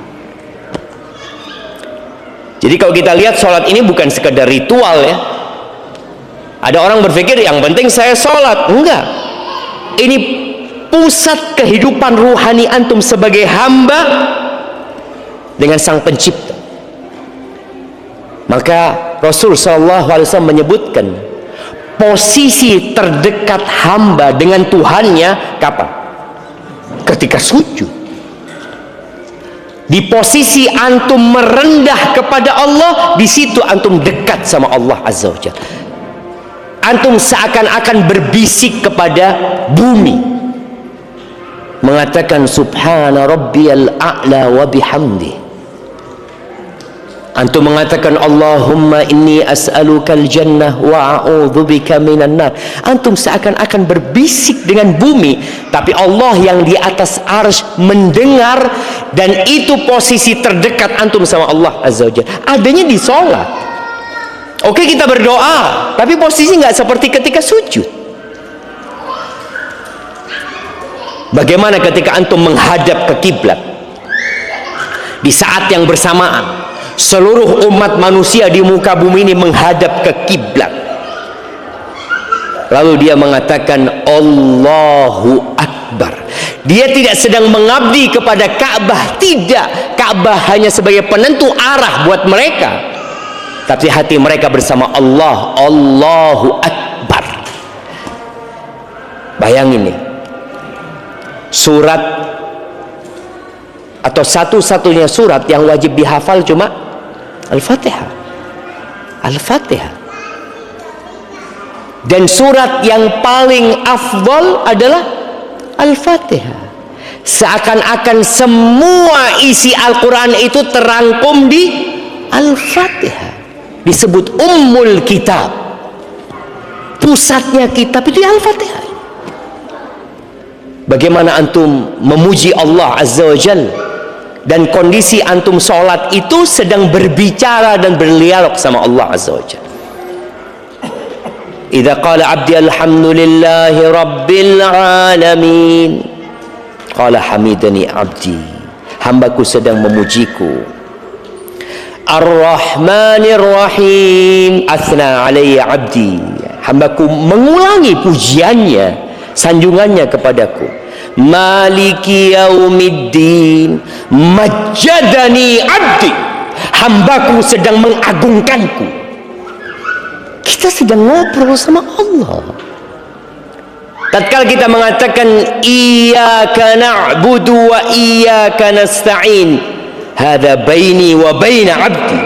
Speaker 2: Jadi kalau kita lihat sholat ini bukan sekedar ritual ya. Ada orang berpikir yang penting saya sholat. Enggak. Ini pusat kehidupan ruhani antum sebagai hamba dengan Sang Pencipta. Maka Rasul SAW menyebutkan posisi terdekat hamba dengan Tuhannya kapan? Ketika sujud. Di posisi antum merendah kepada Allah, di situ antum dekat sama Allah Azza wa Jalla. Antum seakan-akan berbisik kepada bumi, mengatakan subhana rabbiyal a'la wa bihamdi. Antum mengatakan Allahumma inni as'alukal jannah wa a'udzubika minan nar. Antum seakan-akan berbisik dengan bumi, tapi Allah yang di atas arsy mendengar, dan itu posisi terdekat antum sama Allah Azza wa Jalla. Adanya di sholat. Oke, kita berdoa, tapi posisi nggak seperti ketika sujud. Bagaimana ketika antum menghadap ke kiblat? Di saat yang bersamaan seluruh umat manusia di muka bumi ini menghadap ke kiblat. Lalu dia mengatakan Allahu Akbar. Dia tidak sedang mengabdi kepada Ka'bah, tidak. Ka'bah hanya sebagai penentu arah buat mereka, tapi hati mereka bersama Allah. Allahu Akbar. Bayangin nih, surat atau satu-satunya surat yang wajib dihafal cuma Al-Fatihah. Al-Fatihah. Dan surat yang paling afdal adalah Al-Fatihah. Seakan-akan semua isi Al-Quran itu terangkum di Al-Fatihah. Disebut Ummul Kitab. Pusatnya kitab itu Al-Fatihah. bagaimana antum memuji Allah Azza wa Jal, dan kondisi antum sholat itu sedang berbicara dan berdialog sama Allah Azza wa Jal. Idza qala abdi alhamdulillahi rabbil alamin, qala hamidani abdi, hambaku sedang memujiku. Ar-Rahmanir Rahim, athna alayya abdi, hambaku mengulangi pujiannya, sanjungannya kepadaku. Maliki yaumiddin, majjadani abdi, hambaku sedang mengagungkanku. Kita sedang ngobrol sama Allah. Tatkala kita mengatakan iyyaka na'budu wa iyyaka nasta'in, hadza baini wa baina abdi,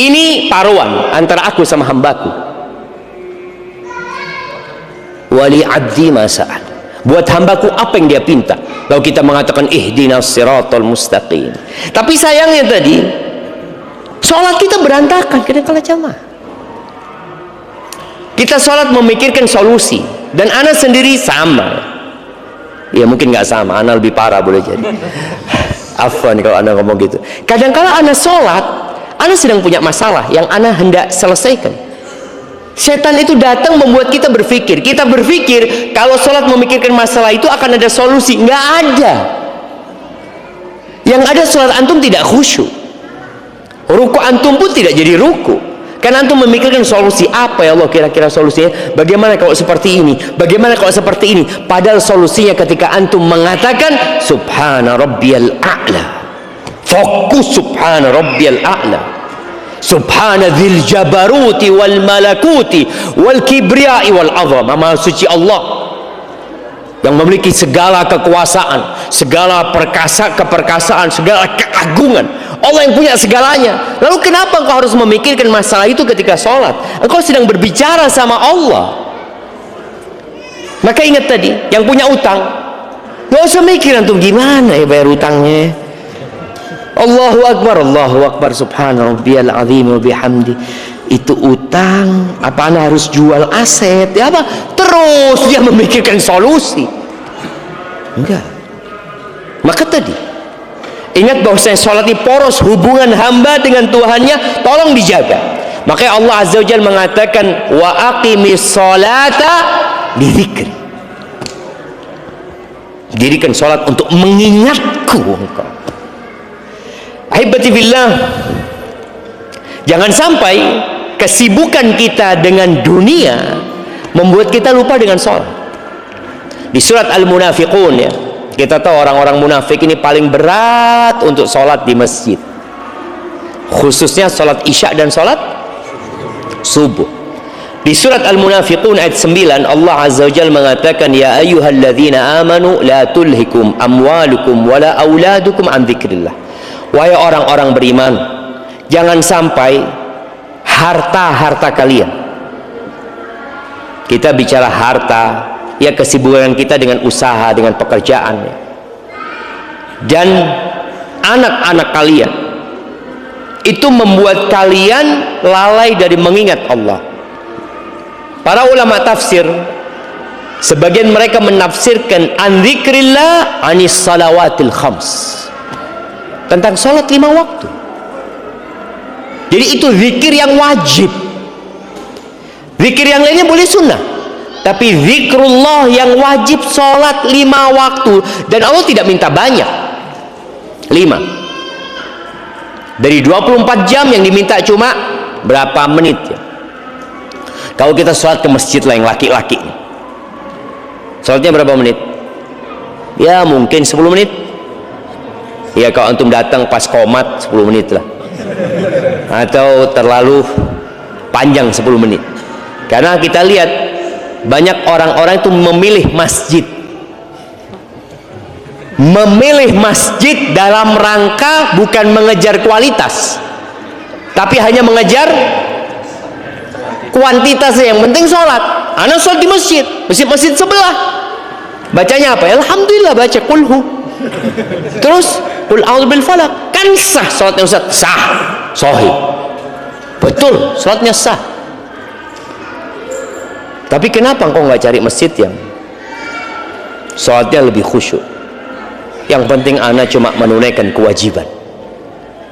Speaker 2: ini taruhan antara aku sama hambaku. Wali abdi ma sa'al, buat hambaku apa yang dia pinta. Kalau kita mengatakan ihdinas siratal mustaqim, tapi sayangnya tadi sholat kita berantakan kadang-kala jamaah. Kita sholat memikirkan solusi, dan ana sendiri sama. Ya mungkin nggak sama, ana lebih parah boleh jadi. Afwan kalau ana ngomong gitu. Kadang-kala ana sholat, ana sedang punya masalah yang ana hendak selesaikan. Setan itu datang membuat kita berpikir. Kita berpikir kalau sholat memikirkan masalah itu akan ada solusi. Nggak ada. Yang ada sholat antum tidak khusyuk. Ruku antum pun tidak jadi ruku. Karena antum memikirkan solusi apa ya Allah, kira-kira solusinya bagaimana kalau seperti ini, bagaimana kalau seperti ini. Padahal solusinya ketika antum mengatakan subhana rabbiyal a'la, fokus subhana rabbiyal a'la, subhana dzil jabaruti wal malakuti wal kibriyai wal azama, maha suci Allah yang memiliki segala kekuasaan, segala keperkasaan, segala keagungan. Allah yang punya segalanya. Lalu kenapa engkau harus memikirkan masalah itu ketika sholat? Engkau sedang berbicara sama Allah. Maka ingat tadi, yang punya utang, gak usah mikir antum gimana ya bayar utangnya. Allahu Akbar, subhana rabbiyal azim wa bihamdi. Itu utang, apa anda harus jual aset? Ya apa? Terus dia memikirkan solusi. Enggak. Maka tadi ingat bahwasanya sholat ini poros hubungan hamba dengan Tuhannya, tolong dijaga. Makanya Allah Azza wa Jalla mengatakan wa aqimis sholata bidzikri, dirikan sholat untuk mengingatku engkau. Ahibati billah, jangan sampai kesibukan kita dengan dunia membuat kita lupa dengan sholat. Di surat Al-Munafiqun ya, kita tahu orang-orang munafik ini paling berat untuk sholat di masjid, khususnya sholat isya dan sholat subuh. Di surat Al-Munafiqun ayat 9 Allah Azza wa Jalla mengatakan ya ayyuhalladzina amanu la tulhikum amwalukum wala auladukum an dzikrillah. Wahai orang-orang beriman, jangan sampai harta-harta kalian, kita bicara harta ya, kesibukan kita dengan usaha, dengan pekerjaan ya, dan anak-anak kalian itu membuat kalian lalai dari mengingat Allah. Para ulama tafsir, sebagian mereka menafsirkan an dzikrillah anis salawatil khams, tentang sholat 5 waktu. Jadi itu zikir yang wajib. Zikir yang lainnya boleh sunnah, tapi zikrullah yang wajib sholat 5 waktu. Dan Allah tidak minta banyak, 5. Dari 24 jam yang diminta cuma berapa menit ya. Kalau kita sholat ke masjid lah yang laki-laki, sholatnya berapa menit? Ya mungkin 10 menit. Ya kalau antum datang pas komat 10 menit lah, atau terlalu panjang 10 menit. Karena kita lihat banyak orang-orang itu memilih masjid dalam rangka bukan mengejar kualitas, tapi hanya mengejar kuantitas. Yang penting sholat. Anak sholat di masjid sebelah, bacanya apa? Alhamdulillah, baca kulhu, terus qul a'udzu bil falaq, kan sah sholatnya Ustaz? Sah, sahih, betul, sholatnya sah. Tapi kenapa engkau nggak cari masjid yang sholatnya lebih khusyuk. Yang penting ana cuma menunaikan kewajiban,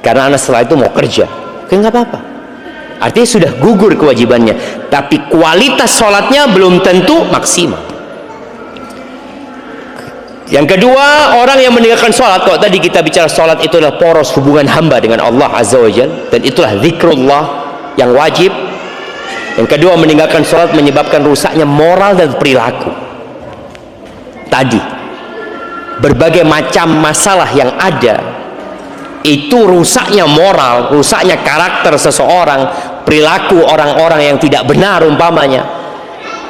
Speaker 2: karena ana setelah itu mau kerja, oke, nggak apa-apa. Artinya sudah gugur kewajibannya, tapi kualitas sholatnya belum tentu maksimal. Yang kedua, orang yang meninggalkan sholat, kalau tadi kita bicara sholat itu adalah poros hubungan hamba dengan Allah Azza wa Jalla, dan itulah zikrullah yang wajib. Yang kedua, meninggalkan sholat menyebabkan rusaknya moral dan perilaku. Tadi berbagai macam masalah yang ada itu rusaknya moral, rusaknya karakter seseorang, perilaku orang-orang yang tidak benar umpamanya.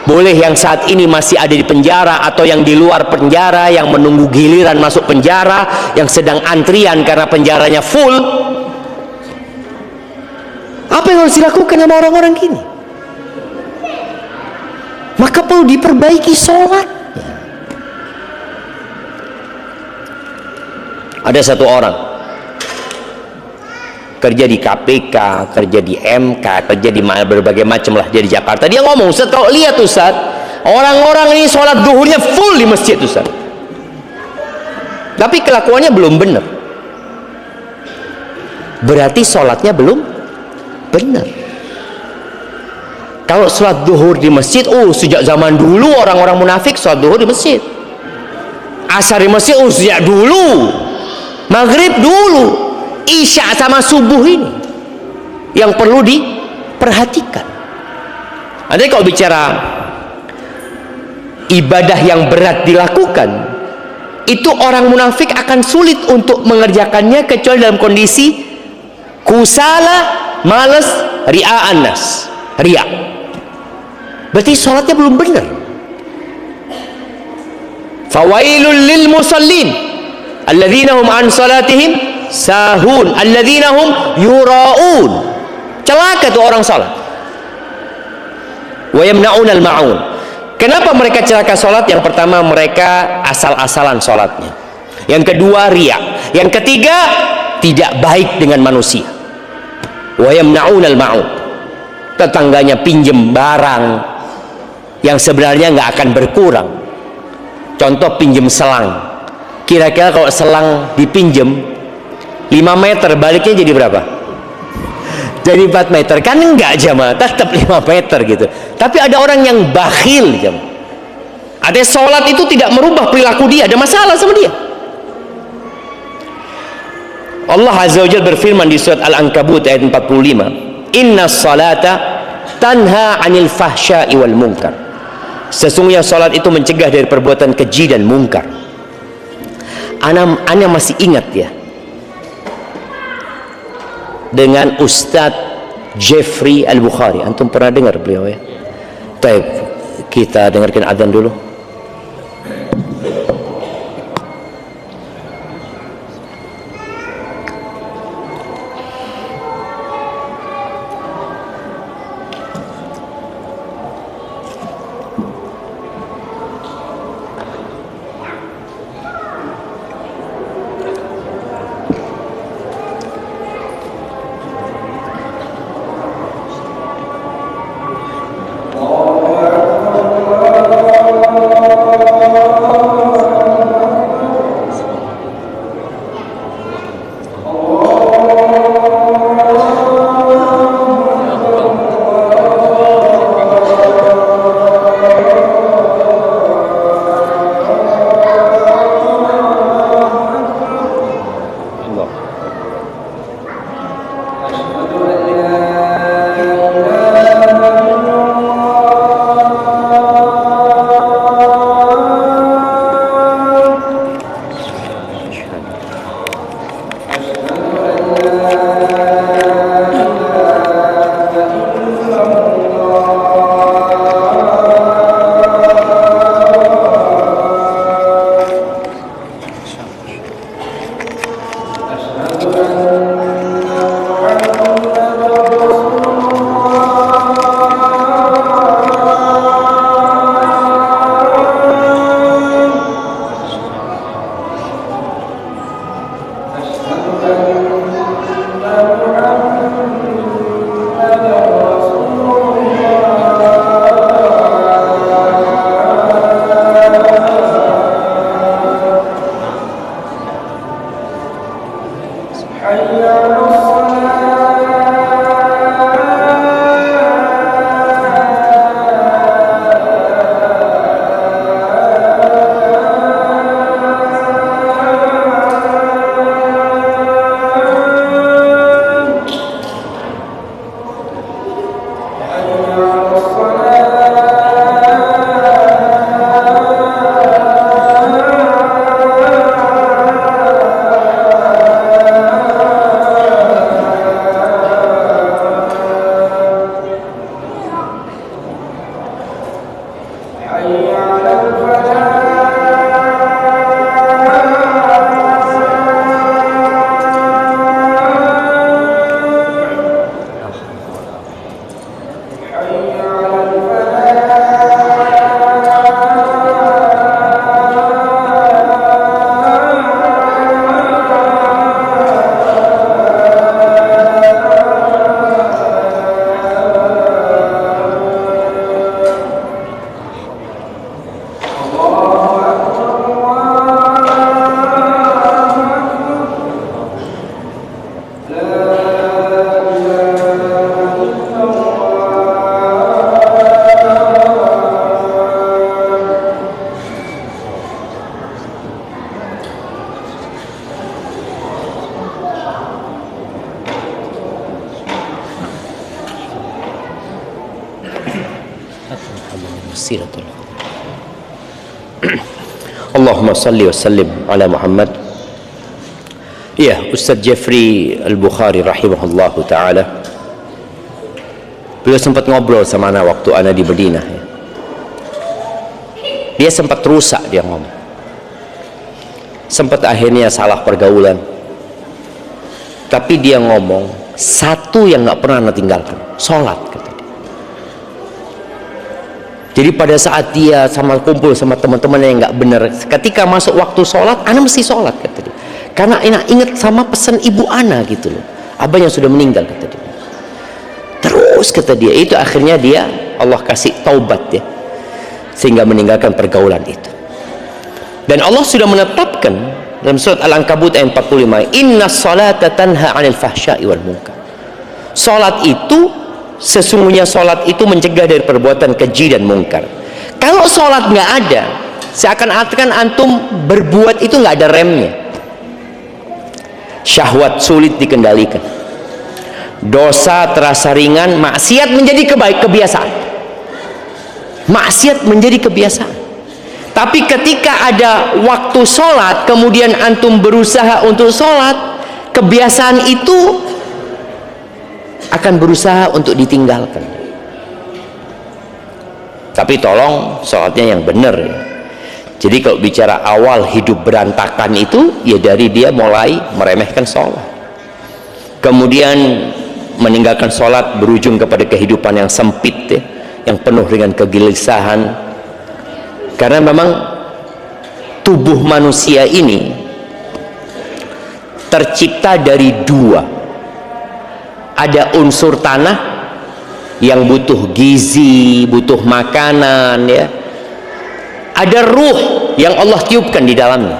Speaker 2: Boleh yang saat ini masih ada di penjara, atau yang di luar penjara, yang menunggu giliran masuk penjara, yang sedang antrian karena penjaranya full. Apa yang harus dilakukan sama orang-orang gini? Maka perlu diperbaiki sholat. Ada satu orang kerja di KPK, kerja di MK, kerja di berbagai macam lah, dia di Jakarta. Dia ngomong, Ustaz, kalau lihat Ustaz, orang-orang ini sholat duhurnya full di masjid Ustaz, tapi kelakuannya belum benar. Berarti sholatnya belum benar. Kalau sholat duhur di masjid, sejak zaman dulu orang-orang munafik sholat duhur di masjid. Asar di masjid, sejak dulu. Maghrib dulu. Isya sama subuh ini yang perlu diperhatikan. Nanti kalau bicara ibadah yang berat dilakukan, itu orang munafik akan sulit untuk mengerjakannya kecuali dalam kondisi kusala, malas, ria'an nas, ria. Berarti sholatnya belum benar. Fawailul lil musallin alladzina hum an salatihim sahun, alladzina hum yura'un. Celaka tuh orang salat. Wa yamna'unal ma'un. Kenapa mereka celaka salat? Yang pertama, mereka asal-asalan salatnya. Yang kedua, riya. Yang ketiga, tidak baik dengan manusia. Wa yamna'unal ma'un. Tetangganya pinjem barang yang sebenarnya nggak akan berkurang. Contoh, pinjem selang. Kira-kira kalau selang dipinjem 5 meter, baliknya jadi berapa? Jadi 4 meter. Kan enggak jamaah, tetap 5 meter gitu. Tapi ada orang yang bakhil jamaah. Ada sholat itu tidak merubah perilaku dia, ada masalah sama dia. Allah Azza wa Jalla berfirman di surat Al-Ankabut ayat 45, Inna salata tanha anil fahsya'i wal munkar. Sesungguhnya salat itu mencegah dari perbuatan keji dan mungkar. Ana masih ingat ya, dengan Ustadz Jeffrey Al-Bukhari. Antum pernah dengar beliau ya? Baik, kita dengarkan adzan dulu. Allahumma salli wa sallim ala Muhammad. Ya, Ustaz Jeffrey Al-Bukhari rahimahullahu ta'ala, beliau sempat ngobrol sama ana waktu ana di Madinah ya. Dia sempat rusak, dia ngomong sempat akhirnya salah pergaulan, tapi dia ngomong satu yang gak pernah ana tinggalkan, sholat, kata dia. Jadi pada saat dia sama kumpul sama teman-teman yang gak benar, ketika masuk waktu sholat, ana mesti sholat, kata dia, karena ana ingat sama pesan ibu ana gitu loh, abah yang sudah meninggal, kata dia. Terus kata dia, itu akhirnya dia Allah kasih taubat ya, sehingga meninggalkan pergaulan itu. Dan Allah sudah menetapkan dalam surat Al-Ankabut ayat 45, inna salata tanha 'anil fahsya'i wal munkar. Salat itu, sesungguhnya salat itu mencegah dari perbuatan keji dan mungkar. Kalau salat nggak ada, seakan-akan antum berbuat itu nggak ada remnya. Syahwat sulit dikendalikan, dosa terasa ringan, maksiat menjadi kebiasaan. Maksiat menjadi kebiasaan. Tapi ketika ada waktu sholat, kemudian antum berusaha untuk sholat, kebiasaan itu akan berusaha untuk ditinggalkan. Tapi tolong sholatnya yang benar ya. Jadi kalau bicara awal hidup berantakan itu, ya dari dia mulai meremehkan sholat, kemudian meninggalkan sholat berujung kepada kehidupan yang sempit ya, yang penuh dengan kegelisahan. Karena memang tubuh manusia ini tercipta dari dua, ada unsur tanah yang butuh gizi, butuh makanan ya, ada ruh yang Allah tiupkan di dalamnya.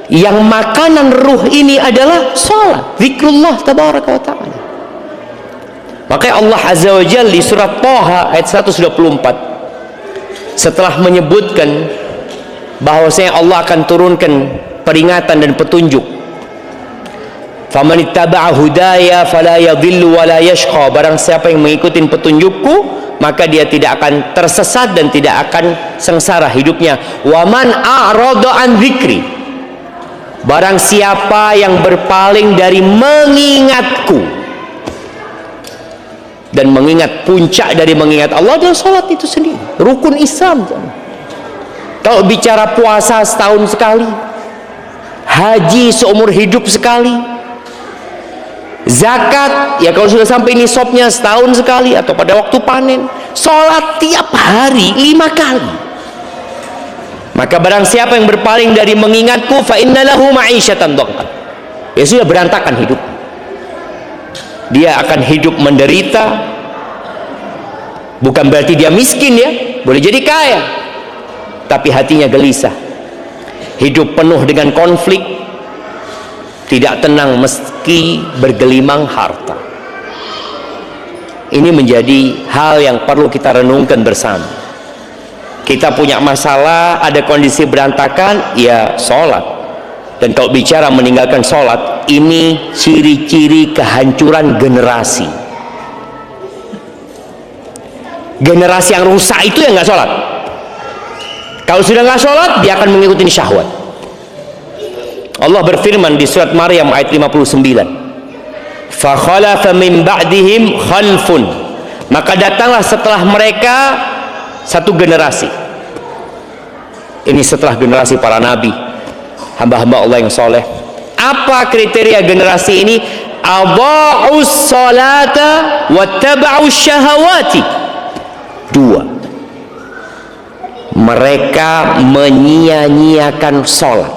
Speaker 2: Yang makanan ruh ini adalah sholat, zikrullah tabaraka wa ta'ala. Makanya Allah azza wa jalla di surat Thaha ayat 124, setelah menyebutkan bahwasanya Allah akan turunkan peringatan dan petunjuk, faman ittaba'a hudaya fala yadhillu wa la yashqa, barang siapa yang mengikuti petunjukku maka dia tidak akan tersesat dan tidak akan sengsara hidupnya. Wa man a'rada an dzikri, barang siapa yang berpaling dari mengingatku. Dan mengingat, puncak dari mengingat Allah adalah sholat itu sendiri, rukun Islam. Kalau bicara puasa setahun sekali, haji seumur hidup sekali, zakat ya kalau sudah sampai nisabnya setahun sekali atau pada waktu panen, sholat tiap hari 5 kali. Maka barang siapa yang berpaling dari mengingatku, fa innalahu ma'isyatan dhanka, ya sudah berantakan hidup. Dia akan hidup menderita. Bukan berarti dia miskin ya, boleh jadi kaya, tapi hatinya gelisah, hidup penuh dengan konflik, tidak tenang meski bergelimang harta. Ini menjadi hal yang perlu kita renungkan bersama. Kita punya masalah, ada kondisi berantakan, ya sholat. Dan kalau bicara meninggalkan sholat, ini ciri-ciri kehancuran generasi. Generasi yang rusak itu yang nggak sholat. Kalau sudah nggak sholat, dia akan mengikuti syahwat. Allah berfirman di surat Maryam ayat 59. فَخَلَفَ مِنْ بَعْدِهِمْ خَلْفٌ, maka datanglah setelah mereka satu generasi. Ini setelah generasi para nabi, hamba-hamba Allah yang soleh. Apa kriteria generasi ini? Adha'us salata wattaba'us syahawati. Dua, mereka menyia-nyiakan sholat,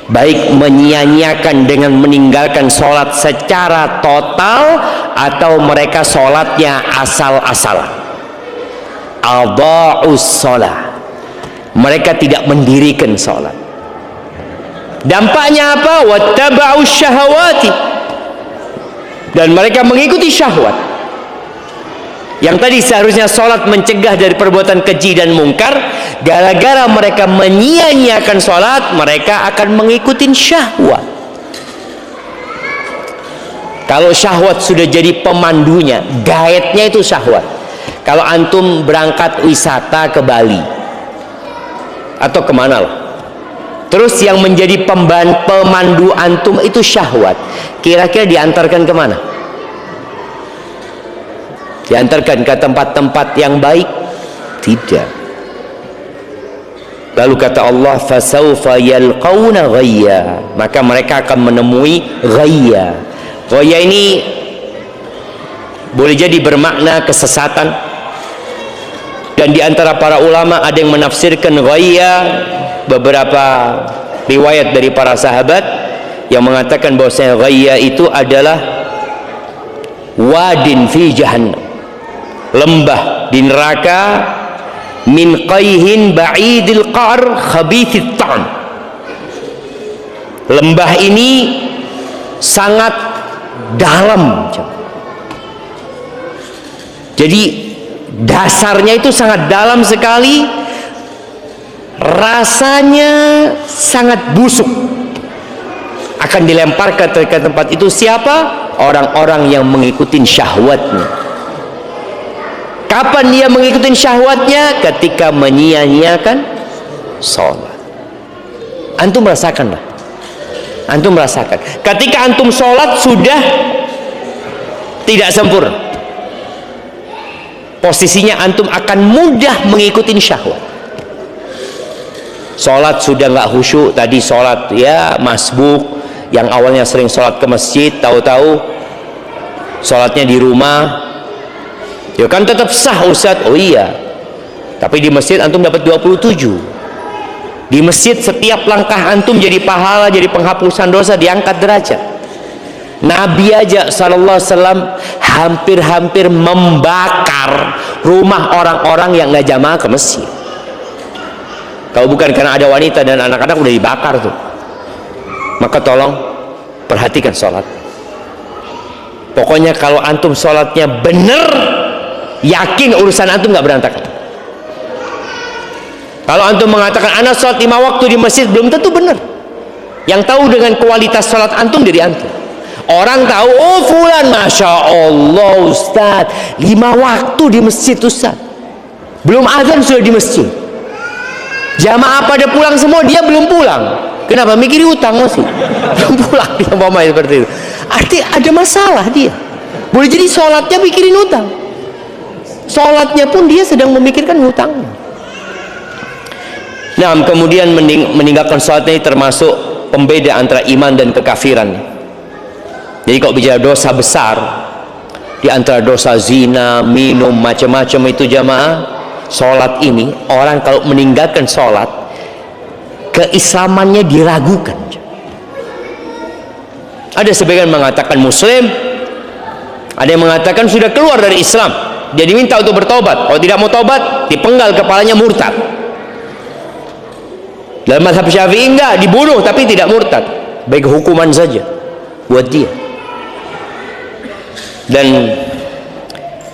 Speaker 2: baik menyia-nyiakan dengan meninggalkan sholat secara total atau mereka sholatnya asal-asalan. Adha'us sholat, mereka tidak mendirikan sholat. Dampaknya apa? Wattaba'us syahawati, dan mereka mengikuti syahwat. Yang tadi seharusnya sholat mencegah dari perbuatan keji dan mungkar, gara-gara mereka menyia-nyiakan sholat, mereka akan mengikuti syahwat. Kalau syahwat sudah jadi pemandunya, guide-nya itu syahwat. Kalau antum berangkat wisata ke Bali atau kemana lah, terus yang menjadi pemandu antum itu syahwat, kira-kira diantarkan kemana? Diantarkan ke tempat-tempat yang baik? Tidak. Lalu kata Allah, fasawfa yalqawna ghayya, maka mereka akan menemui ghayya. Ghayya ini boleh jadi bermakna kesesatan, dan diantara para ulama ada yang menafsirkan ghayya, beberapa riwayat dari para sahabat yang mengatakan bahwasanya ghayya itu adalah wadin fi jahannam, lembah di neraka, min qayhin ba'idil qa'r khabithit ta'am. Lembah ini sangat dalam, jadi dasarnya itu sangat dalam sekali, rasanya sangat busuk. Akan dilemparkan ke tempat itu siapa? Orang-orang yang mengikuti syahwatnya. Kapan dia mengikuti syahwatnya? Ketika menyia-nyiakan sholat. Antum merasakanlah. Antum merasakan. Ketika antum sholat sudah tidak sempurna, posisinya antum akan mudah mengikuti syahwat. Sholat sudah nggak khusyuk. Tadi sholat ya masbuk, yang awalnya sering sholat ke masjid, tahu-tahu sholatnya di rumah. Ya kan tetap sah Ustaz. Oh iya, tapi di masjid antum dapat 27. Di masjid setiap langkah antum jadi pahala, jadi penghapusan dosa, diangkat derajat. Nabi aja sallallahu alaihi wasallam hampir-hampir membakar rumah orang-orang yang nggak jamaah ke masjid. Kalau bukan karena ada wanita dan anak-anak udah dibakar tuh. Maka tolong perhatikan sholat. Pokoknya kalau antum sholatnya bener, yakin urusan antum nggak berantakan. Kalau antum mengatakan anak sholat 5 waktu di masjid, belum tentu benar. Yang tahu dengan kualitas sholat antum dari antum. Orang tahu, oh fulan masya Allah Ustaz 5 waktu di masjid Ustaz, belum azan sudah di masjid. Jamaah pada pulang semua, dia belum pulang. Kenapa? Mikir utang masih belum pulang dia, umpamanya seperti itu. Arti ada masalah dia. Boleh jadi sholatnya mikirin utang, sholatnya pun dia sedang memikirkan hutangnya. Nah, kemudian meninggalkan sholat ini termasuk pembeda antara iman dan kekafiran. Jadi kalau bicara dosa besar, di antara dosa zina, minum, macam-macam itu jamaah, sholat ini orang kalau meninggalkan sholat, keislamannya diragukan. Ada sebagian mengatakan muslim, ada yang mengatakan sudah keluar dari Islam, dia diminta untuk bertobat. Kalau tidak mau tobat, dipenggal kepalanya, murtad. Dalam mazhab Syafi'i enggak, dibunuh tapi tidak murtad, baik hukuman saja buat dia. Dan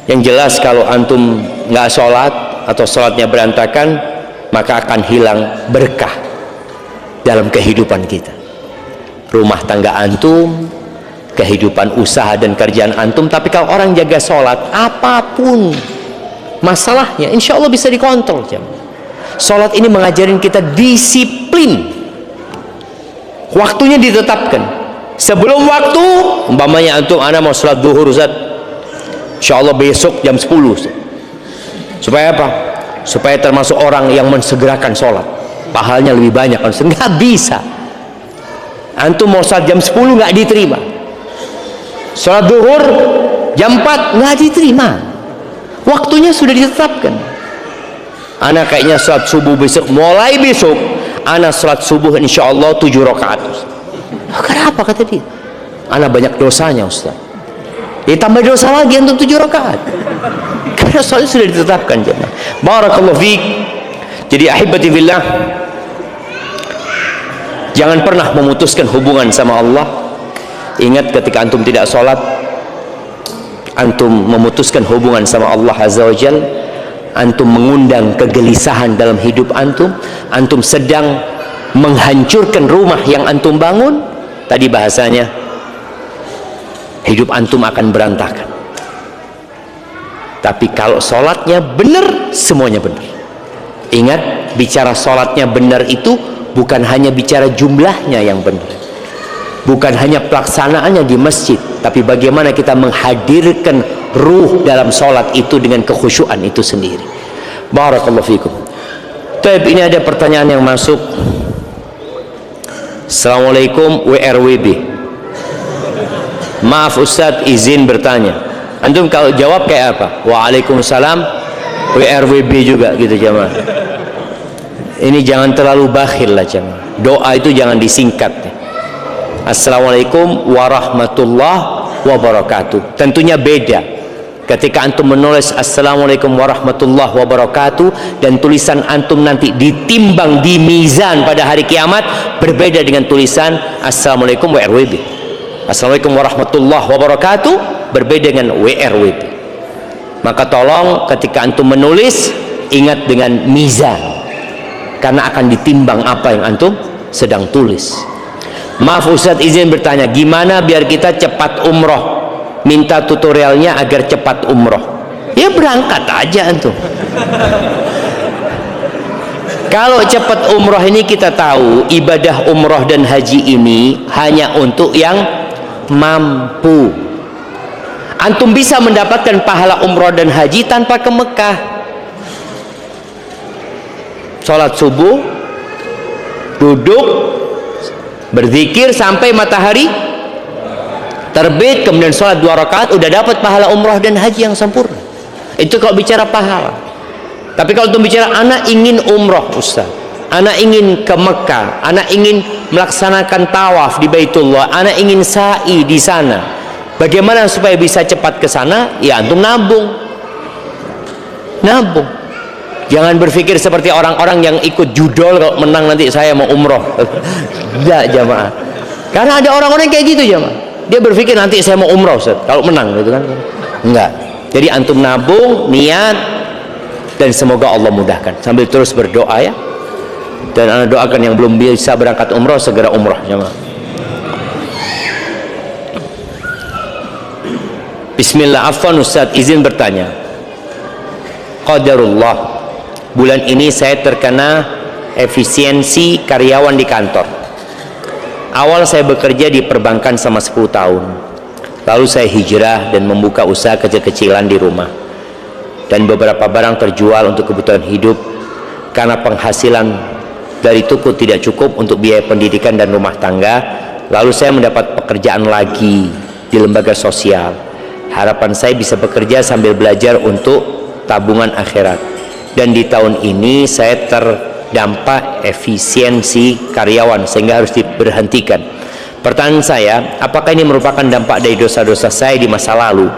Speaker 2: yang jelas kalau antum nggak sholat atau sholatnya berantakan, maka akan hilang berkah dalam kehidupan kita, rumah tangga antum, kehidupan usaha dan kerjaan antum. Tapi kalau orang jaga sholat, apapun masalahnya insya Allah bisa dikontrol. Sholat ini mengajarin kita disiplin, waktunya ditetapkan sebelum waktu. Umpamanya antum, ana mau sholat duhur Ustaz, insya Allah besok jam 10 Ustaz. Supaya apa? Supaya termasuk orang yang mensegerakan sholat, pahalanya lebih banyak. Nggak bisa antum mau sholat jam 10 nggak diterima, sholat duhur jam 4 nggak diterima, waktunya sudah ditetapkan. Ana kayaknya sholat subuh besok, mulai besok ana sholat subuh insya Allah 7 rakaat. Kenapa kata dia? Ana banyak dosanya Ustaz. Ditambah dosa lagi untuk 7 rakaat. Karena sholat sudah ditetapkan jemaah. Barakallahu fiik. Jadi ahibati billah, jangan pernah memutuskan hubungan sama Allah. Ingat ketika antum tidak sholat, antum memutuskan hubungan sama Allah Azza wa Jal. Antum mengundang kegelisahan dalam hidup antum. Antum sedang menghancurkan rumah yang antum bangun. Tadi bahasanya, hidup antum akan berantakan. Tapi kalau sholatnya benar, semuanya benar. Ingat, bicara sholatnya benar itu bukan hanya bicara jumlahnya yang benar, bukan hanya pelaksanaannya di masjid, tapi bagaimana kita menghadirkan ruh dalam sholat itu dengan kekhusyuan itu sendiri. Barakallahu fikum. Taib, ini ada pertanyaan yang masuk. Assalamualaikum WRWB. Maaf Ustadz, izin bertanya. Antum kalau jawab kayak apa? Waalaikumsalam WRWB juga gitu jemaah. Ini jangan terlalu bakhil lah jemaah. Doa itu jangan disingkat. Assalamualaikum warahmatullahi wabarakatuh. Tentunya beda ketika antum menulis Assalamualaikum warahmatullahi wabarakatuh dan tulisan antum nanti ditimbang di mizan pada hari kiamat, berbeda dengan tulisan Assalamualaikum WRWB. Assalamualaikum warahmatullahi wabarakatuh berbeda dengan WRWB. Maka tolong ketika antum menulis, ingat dengan mizan, karena akan ditimbang apa yang antum sedang tulis. Maaf Ustadz, izin bertanya, gimana biar kita cepat umroh? Minta tutorialnya agar cepat umroh. Ya berangkat aja antum. Kalau cepat umroh ini kita tahu, ibadah umroh dan haji ini hanya untuk yang mampu. Antum bisa mendapatkan pahala umroh dan haji tanpa ke Mekah. Sholat subuh, duduk, berzikir sampai matahari terbit, kemudian sholat 2 rakaat, udah dapat pahala umroh dan haji yang sempurna. Itu kalau bicara pahala. Tapi kalau antum bicara anak ingin umroh Ustaz, anak ingin ke Mekah, anak ingin melaksanakan tawaf di Baitullah, anak ingin sa'i di sana, bagaimana supaya bisa cepat ke sana? Ya antum nabung. Nabung. Jangan berpikir seperti orang-orang yang ikut judol, kalau menang nanti saya mau umroh. Tidak jamaah. Karena ada orang-orang kayak gitu jamaah. Dia berpikir nanti saya mau umroh Ustaz, kalau menang gitu kan. Enggak. Jadi antum nabung, niat, dan semoga Allah mudahkan. Sambil terus berdoa ya. Dan anda doakan yang belum bisa berangkat umroh segera umroh jamaah. Bismillah, afwan Ustaz, izin bertanya. Qadarullah, bulan ini saya terkena efisiensi karyawan di kantor. Awal saya bekerja di perbankan selama 10 tahun. Lalu saya hijrah dan membuka usaha kecil-kecilan di rumah. Dan beberapa barang terjual untuk kebutuhan hidup karena penghasilan dari toko tidak cukup untuk biaya pendidikan dan rumah tangga. Lalu saya mendapat pekerjaan lagi di lembaga sosial. Harapan saya bisa bekerja sambil belajar untuk tabungan akhirat. Dan di tahun ini saya terdampak efisiensi karyawan sehingga harus diberhentikan. Pertanyaan saya, apakah ini merupakan dampak dari dosa-dosa saya di masa lalu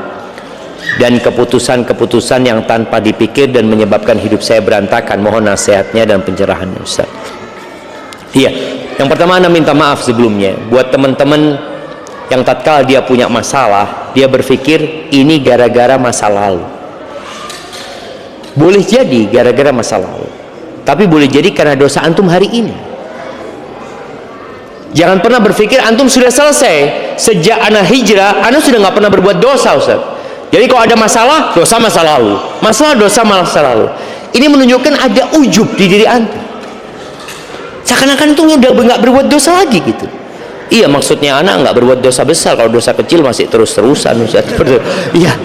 Speaker 2: dan keputusan-keputusan yang tanpa dipikir dan menyebabkan hidup saya berantakan? Mohon nasihatnya dan pencerahannya Ustaz. Iya, yang pertama Ana minta maaf sebelumnya buat teman-teman yang tatkala dia punya masalah, dia berpikir ini gara-gara masa lalu. Boleh jadi gara-gara masa lalu, tapi boleh jadi karena dosa antum hari ini. Jangan pernah berpikir antum sudah selesai. Sejak ana hijrah, ana sudah nggak pernah berbuat dosa, Ustaz. Jadi kalau ada masalah, dosa masa lalu, masalah dosa masa lalu. Ini menunjukkan ada ujub di diri antum. Seakan-akan itu udah nggak berbuat dosa lagi gitu. Iya, maksudnya anak nggak berbuat dosa besar. Kalau dosa kecil masih terus-terusan. Iya,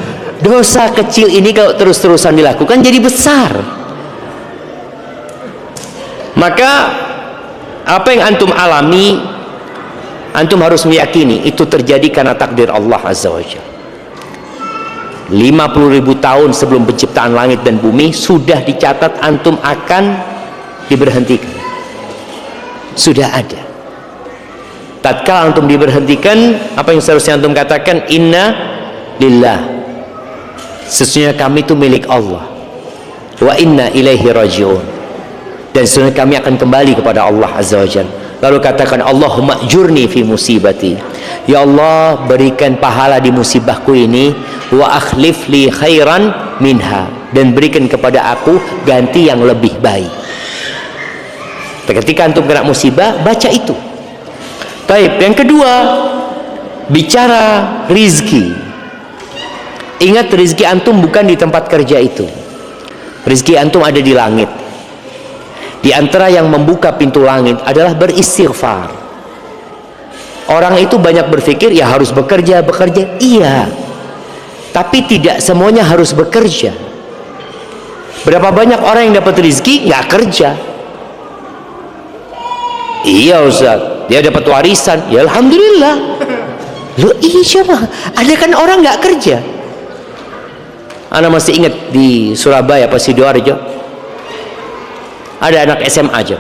Speaker 2: dosa kecil ini kalau terus-terusan dilakukan jadi besar. Maka apa yang antum alami, antum harus meyakini itu terjadi karena takdir Allah Azza wa Jalla. 50.000 tahun sebelum penciptaan langit dan bumi sudah dicatat antum akan diberhentikan. Sudah ada. Tatkala antum diberhentikan, apa yang seharusnya antum katakan? Inna lillah, sesungguhnya kami itu milik Allah, wa inna ilaihi rajiun, dan sesungguhnya kami akan kembali kepada Allah Azza wa Jalla. Lalu katakan, Allahumma ajurni fi musibati, ya Allah berikan pahala di musibahku ini, wa akhlif li khairan minha, dan berikan kepada aku ganti yang lebih baik. Ketika antum kena musibah, baca itu. Baik, yang kedua, bicara rizki. Ingat, rizki antum bukan di tempat kerja itu. Rizki antum ada di langit. Di antara yang membuka pintu langit adalah beristighfar. Orang itu banyak berpikir ya harus bekerja. Iya, tapi tidak semuanya harus bekerja. Berapa banyak orang yang dapat rizki nggak kerja? Iya Ustaz, dia dapat warisan, ya alhamdulillah. Loh iya siapa? Ada kan orang nggak kerja. Ana masih ingat di Surabaya apa Sidoarjo, ada anak SMA aja.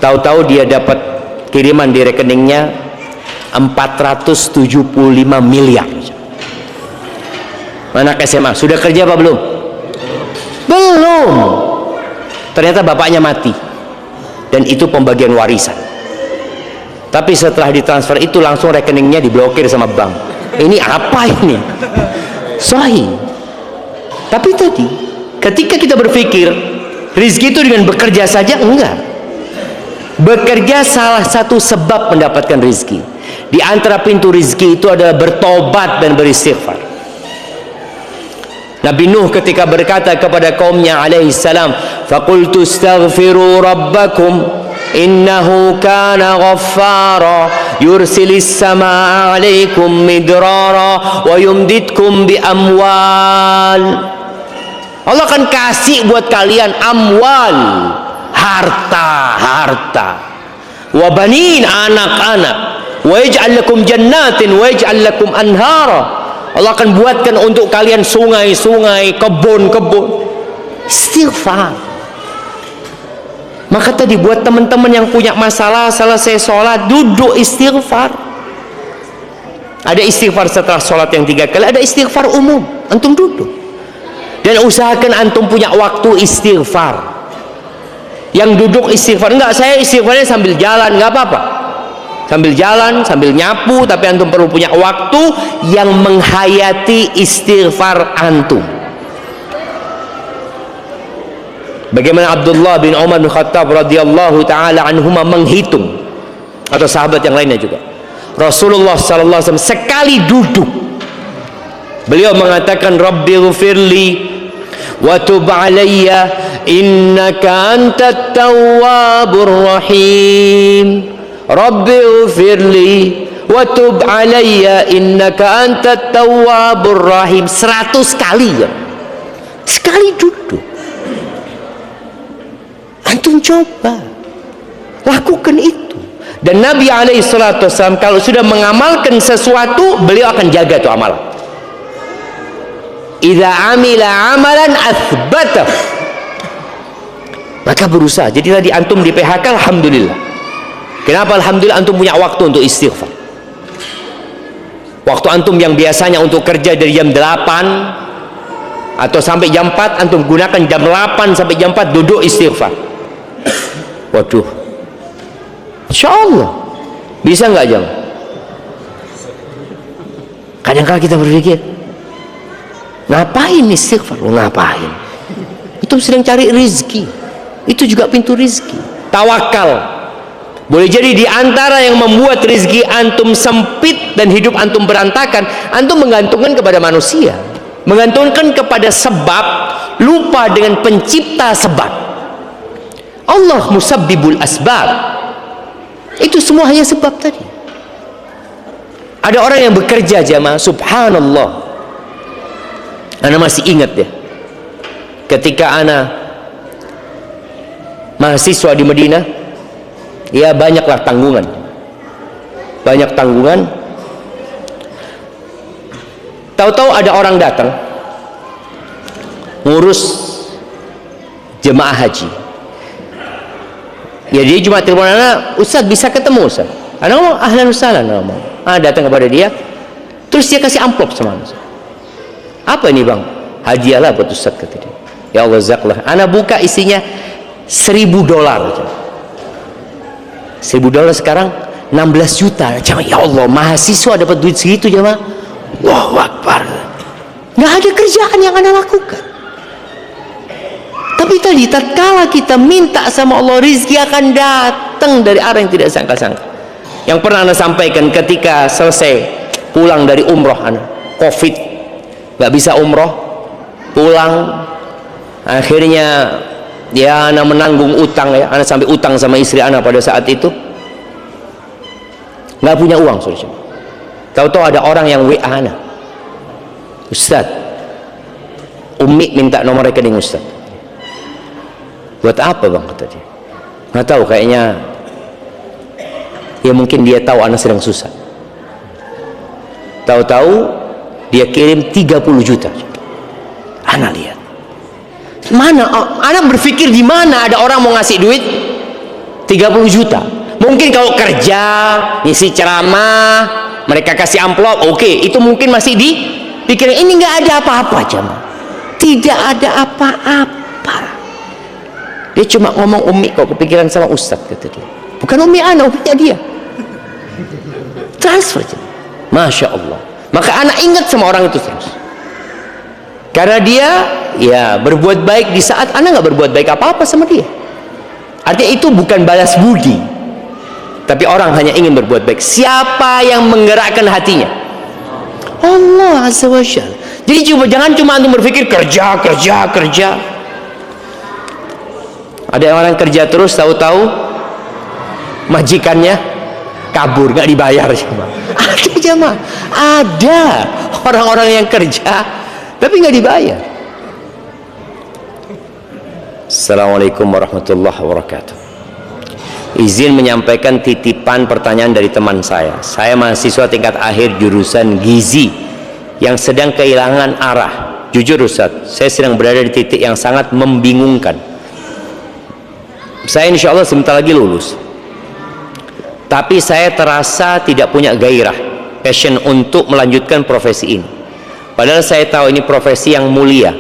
Speaker 2: Tahu-tahu dia dapat kiriman di rekeningnya 475 miliar. Anak SMA sudah kerja apa belum? Belum. Ternyata bapaknya mati, dan itu pembagian warisan. Tapi setelah ditransfer itu langsung rekeningnya diblokir sama bank. Ini apa ini? Sahih. Tapi tadi ketika kita berpikir rizki itu dengan bekerja saja, enggak. Bekerja salah satu sebab mendapatkan rizki. Di antara pintu rizki itu adalah bertobat dan beristighfar. Nabi Nuh ketika berkata kepada kaumnya alaihi salam, faqultu astaghfiru rabbakum innahu kana ghaffara yursilis samaa alaikum midrara wa yumditkum bi amwal. Allah akan kasih buat kalian amwal, harta, wa banin, anak-anak, wa yaj'al lakum jannatin wa yaj'al lakum anhara. Allah akan buatkan untuk kalian sungai-sungai, kebun-kebun. Istighfar. Maka tadi buat teman-teman yang punya masalah selesai sholat, duduk istighfar. Ada istighfar setelah sholat yang 3 kali, ada istighfar umum. Antum duduk. Dan usahakan antum punya waktu istighfar. Yang duduk istighfar, enggak, saya istighfarnya sambil jalan, enggak apa-apa. Sambil jalan, sambil nyapu, tapi antum perlu punya waktu yang menghayati istighfar antum. Bagaimana Abdullah bin Umar bin Khattab radhiyallahu taala anhuma menghitung, atau sahabat yang lainnya juga. Rasulullah sallallahu alaihi wasallam sekali duduk, beliau mengatakan, Rabbighfirli wa tub alayya innaka antat tawwabur rahim. Rabbighfirli wa tub alayya innaka antat tawwabur rahim. 100 kali ya. Sekali duduk. Antum coba lakukan itu. Dan Nabi alaihi salatu wasallam kalau sudah mengamalkan sesuatu, beliau akan jaga itu amalan. Idza amila amalan athbatah. Maka berusaha. Jadi tadi antum di PHK, alhamdulillah. Kenapa alhamdulillah? Antum punya waktu untuk istighfar. Waktu antum yang biasanya untuk kerja dari jam 8 atau sampai jam 4, antum gunakan jam 8 sampai jam 4 duduk istighfar. Waduh, insya Allah bisa nggak jam? Kadang-kadang kita berpikir, ngapain istighfar? Ngapain? Itu sedang cari rizki. Itu juga pintu rizki. Tawakal. Boleh jadi di antara yang membuat rizki antum sempit dan hidup antum berantakan, antum menggantungkan kepada manusia, menggantungkan kepada sebab, lupa dengan pencipta sebab. Allah musabbibul asbab. Itu semua hanya sebab tadi. Ada orang yang bekerja jamaah, subhanallah. Ana masih ingat ya, ketika ana mahasiswa di Madinah, ya banyaklah tanggungan, banyak tanggungan. Tahu-tahu ada orang datang ngurus jemaah haji. Ya dia cuma telepon anak, Ustaz bisa ketemu Ustaz. Anak ngomong ahlan wasahlan, ngomong. Datang kepada dia, terus dia kasih amplop sama anak. Apa ini bang? Hadiahlah buat Ustaz, kata dia. Ya Allah zaklah. Anak buka isinya $1.000. $1.000 sekarang 16 juta. Ya Allah, mahasiswa dapat duit segitu jemaah. Allahu Akbar. Nggak ada kerjaan yang Anda lakukan. Tapi tadi tatkala kita minta sama Allah, rizki akan datang dari arah yang tidak sangka-sangka. Yang pernah Anda sampaikan ketika selesai pulang dari umroh, Anda COVID, nggak bisa umroh, pulang, akhirnya ya Anda menanggung utang ya, Anda sampai utang sama istri Anda pada saat itu, nggak punya uang, saudara. Tahu-tahu ada orang yang WA Anda, Ustaz, Umi minta nomor rekening Ustaz. Buat apa bang, kata dia. Nggak tahu, kayaknya ya mungkin dia tahu anak sedang susah. Tahu-tahu dia kirim 30 juta. Anak lihat, mana anak berpikir di mana ada orang mau ngasih duit 30 juta. Mungkin kalau kerja, ngisi ceramah, mereka kasih amplop, oke, itu mungkin masih dipikir. Ini nggak ada apa-apa jemaah, tidak ada apa-apa. Dia cuma ngomong Umi kok kepikiran sama Ustaz, kata dia. Bukan Umi anak, Uminya dia. Transfer aja. Masya Allah. Maka anak ingat sama orang itu terus. Karena dia ya berbuat baik di saat anak nggak berbuat baik apa-apa sama dia. Artinya itu bukan balas budi, tapi orang hanya ingin berbuat baik. Siapa yang menggerakkan hatinya? Allah Azza wa Jalla. Jadi jangan cuma antum berpikir kerja. Ada orang kerja terus, tahu-tahu majikannya kabur, nggak dibayar. Ada jemaah, ada orang-orang yang kerja tapi nggak dibayar. Assalamualaikum warahmatullahi wabarakatuh. Izin menyampaikan titipan pertanyaan dari teman saya. Saya mahasiswa tingkat akhir jurusan gizi yang sedang kehilangan arah. Jujur Ustaz, saya sedang berada di titik yang sangat membingungkan. Saya insya Allah sebentar lagi lulus, tapi saya terasa tidak punya gairah, passion untuk melanjutkan profesi ini. Padahal saya tahu ini profesi yang mulia.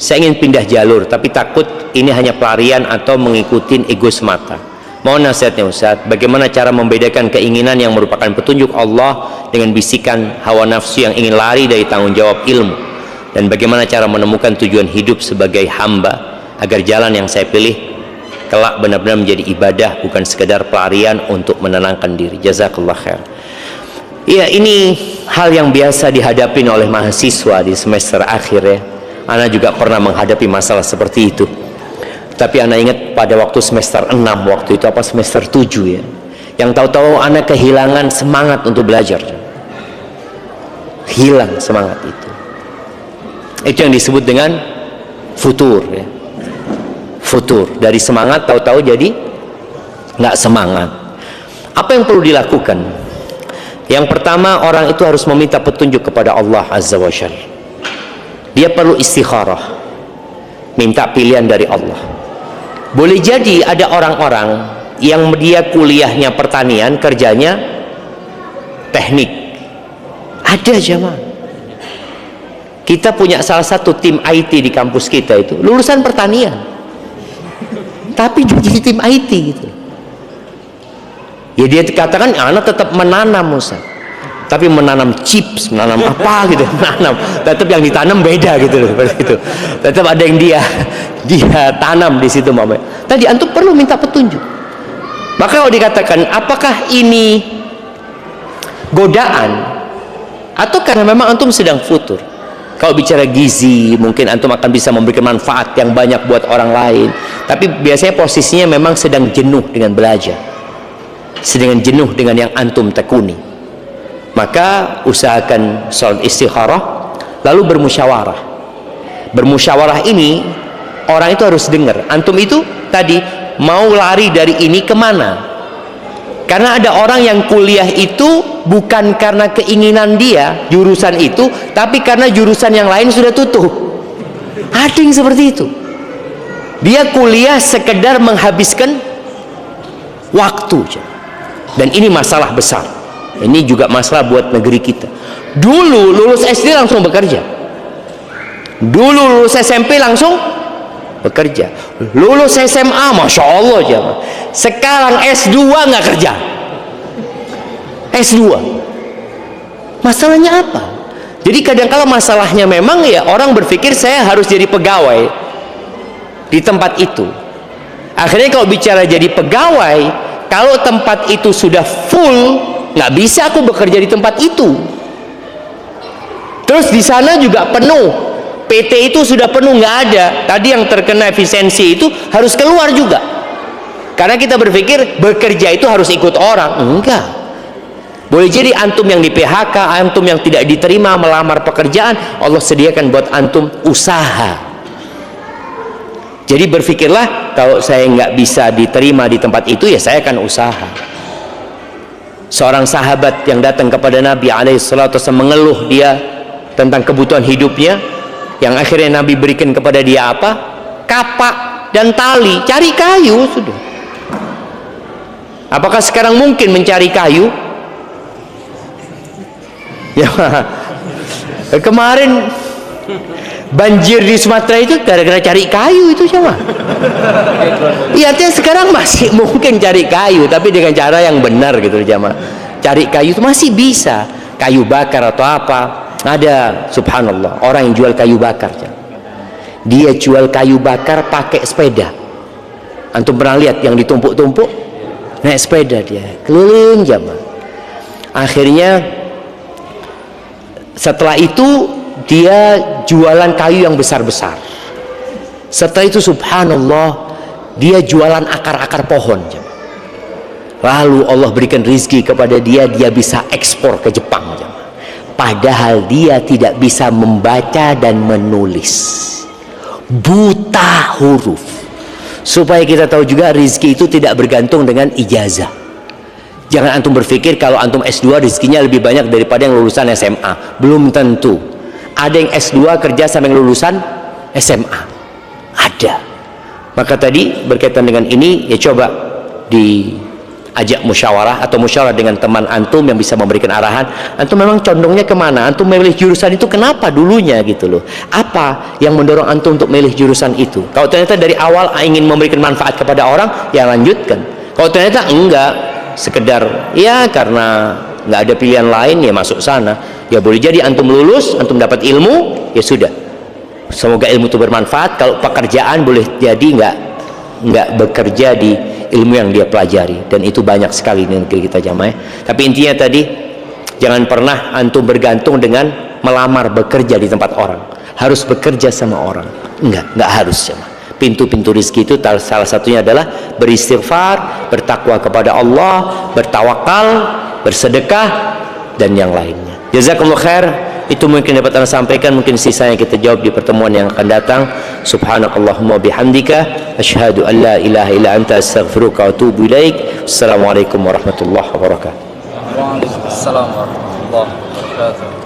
Speaker 2: Saya ingin pindah jalur, tapi takut ini hanya pelarian atau mengikuti ego semata. Mohon nasihatnya Ustaz, bagaimana cara membedakan keinginan yang merupakan petunjuk Allah dengan bisikan hawa nafsu yang ingin lari dari tanggung jawab ilmu, dan bagaimana cara menemukan tujuan hidup sebagai hamba agar jalan yang saya pilih kelak benar-benar menjadi ibadah, bukan sekedar pelarian untuk menenangkan diri. Jazakallah khair. Ya, ini hal yang biasa dihadapi oleh mahasiswa di semester akhir ya. Ana juga pernah menghadapi masalah seperti itu. Tapi ana ingat pada waktu semester 6 waktu itu, apa semester 7 ya, yang tahu-tahu ana kehilangan semangat untuk belajar. Hilang semangat itu. Itu yang disebut dengan futur ya. Futur, dari semangat tahu-tahu jadi nggak semangat. Apa yang perlu dilakukan? Yang pertama, orang itu harus meminta petunjuk kepada Allah Azza wa Jalla. Dia perlu istikharah, minta pilihan dari Allah. Boleh jadi ada orang-orang yang dia kuliahnya pertanian, kerjanya teknik. Ada jemaah. Kita punya salah satu tim IT di kampus kita itu lulusan pertanian. tapi dia jadi tim IT gitu. Ya dia katakan anak tetap menanam Ustaz, tapi menanam chips, menanam apa gitu, menanam tetap yang ditanam beda gitu loh, seperti itu. Tetap ada yang dia tanam di situ Mama. Tadi antum perlu minta petunjuk. Maka kalau dikatakan apakah ini godaan atau karena memang antum sedang futur. Kalau bicara gizi, mungkin antum akan bisa memberikan manfaat yang banyak buat orang lain. Tapi biasanya posisinya memang sedang jenuh dengan belajar, sedang jenuh dengan yang antum tekuni. Maka usahakan salat istikharah, lalu bermusyawarah. Bermusyawarah ini orang itu harus dengar. Antum itu tadi mau lari dari ini kemana? Karena ada orang yang kuliah itu bukan karena keinginan dia jurusan itu, tapi karena jurusan yang lain sudah tutup. Ada yang seperti itu. Dia kuliah sekedar menghabiskan waktu. Dan ini masalah besar. Ini juga masalah buat negeri kita. Dulu lulus SD langsung bekerja. Dulu lulus SMP langsung bekerja. Lulus SMA Masya Allah jamaah. Sekarang S2 nggak kerja. S2 masalahnya apa? Jadi kadang-kala masalahnya memang ya orang berpikir saya harus jadi pegawai di tempat itu. Akhirnya kalau bicara jadi pegawai, kalau tempat itu sudah full, nggak bisa aku bekerja di tempat itu. Terus di sana juga penuh, PT itu sudah penuh, nggak ada. Tadi yang terkena efisiensi itu harus keluar juga. Karena kita berpikir bekerja itu harus ikut orang. Enggak. Boleh jadi antum yang di PHK, antum yang tidak diterima melamar pekerjaan, Allah sediakan buat antum usaha. Jadi berpikirlah, kalau saya nggak bisa diterima di tempat itu, ya saya akan usaha. Seorang sahabat yang datang kepada Nabi alaihissalam mengeluh dia tentang kebutuhan hidupnya, yang akhirnya Nabi berikan kepada dia apa? Kapak dan tali. Cari kayu sudah. Apakah sekarang mungkin mencari kayu? Ya, kemarin banjir di Sumatera itu gara-gara cari kayu itu sama. Iya, artinya sekarang masih mungkin cari kayu, tapi dengan cara yang benar gitu jamaah. Cari kayu itu masih bisa, kayu bakar atau apa. Ada, subhanallah, orang yang jual kayu bakar. Dia jual kayu bakar pakai sepeda. Antum pernah lihat yang ditumpuk-tumpuk? Naik sepeda dia, keliling jamaah. Akhirnya setelah itu dia jualan kayu yang besar-besar. Setelah itu subhanallah, dia jualan akar-akar pohon. Lalu Allah berikan rizki kepada dia, dia bisa ekspor ke Jepang. Padahal dia tidak bisa membaca dan menulis, buta huruf. Supaya kita tahu juga rizki itu tidak bergantung dengan ijazah. Jangan antum berpikir kalau antum S2 rezekinya lebih banyak daripada yang lulusan SMA. Belum tentu. Ada yang S2 kerja sama yang lulusan SMA. Ada. Maka tadi berkaitan dengan ini, ya coba diajak musyawarah atau musyawarah dengan teman antum yang bisa memberikan arahan. Antum memang condongnya kemana? Antum memilih jurusan itu kenapa dulunya gitu loh. Apa yang mendorong antum untuk memilih jurusan itu? Kalau ternyata dari awal ingin memberikan manfaat kepada orang, ya lanjutkan. Kalau ternyata enggak, sekedar ya karena nggak ada pilihan lain, ya masuk sana. Ya boleh jadi antum lulus, antum dapat ilmu, ya sudah, semoga ilmu itu bermanfaat. Kalau pekerjaan boleh jadi nggak bekerja di ilmu yang dia pelajari, dan itu banyak sekali di negeri kita jamaah. Tapi intinya tadi, jangan pernah antum bergantung dengan melamar bekerja di tempat orang, harus bekerja sama orang. Nggak harus jamaah. Pintu-pintu rizki itu salah satunya adalah beristighfar, bertakwa kepada Allah, bertawakal, bersedekah, dan yang lainnya. Jazakumullah khair. Itu mungkin dapat anda sampaikan, mungkin sisanya kita jawab di pertemuan yang akan datang. Subhanakallahumma bihamdika asyhadu an la ilaha illa anta astaghfiruka wa atubu ilaik. Assalamualaikum warahmatullahi wabarakatuh.
Speaker 1: Waalaikumsalam warahmatullahi wabarakatuh.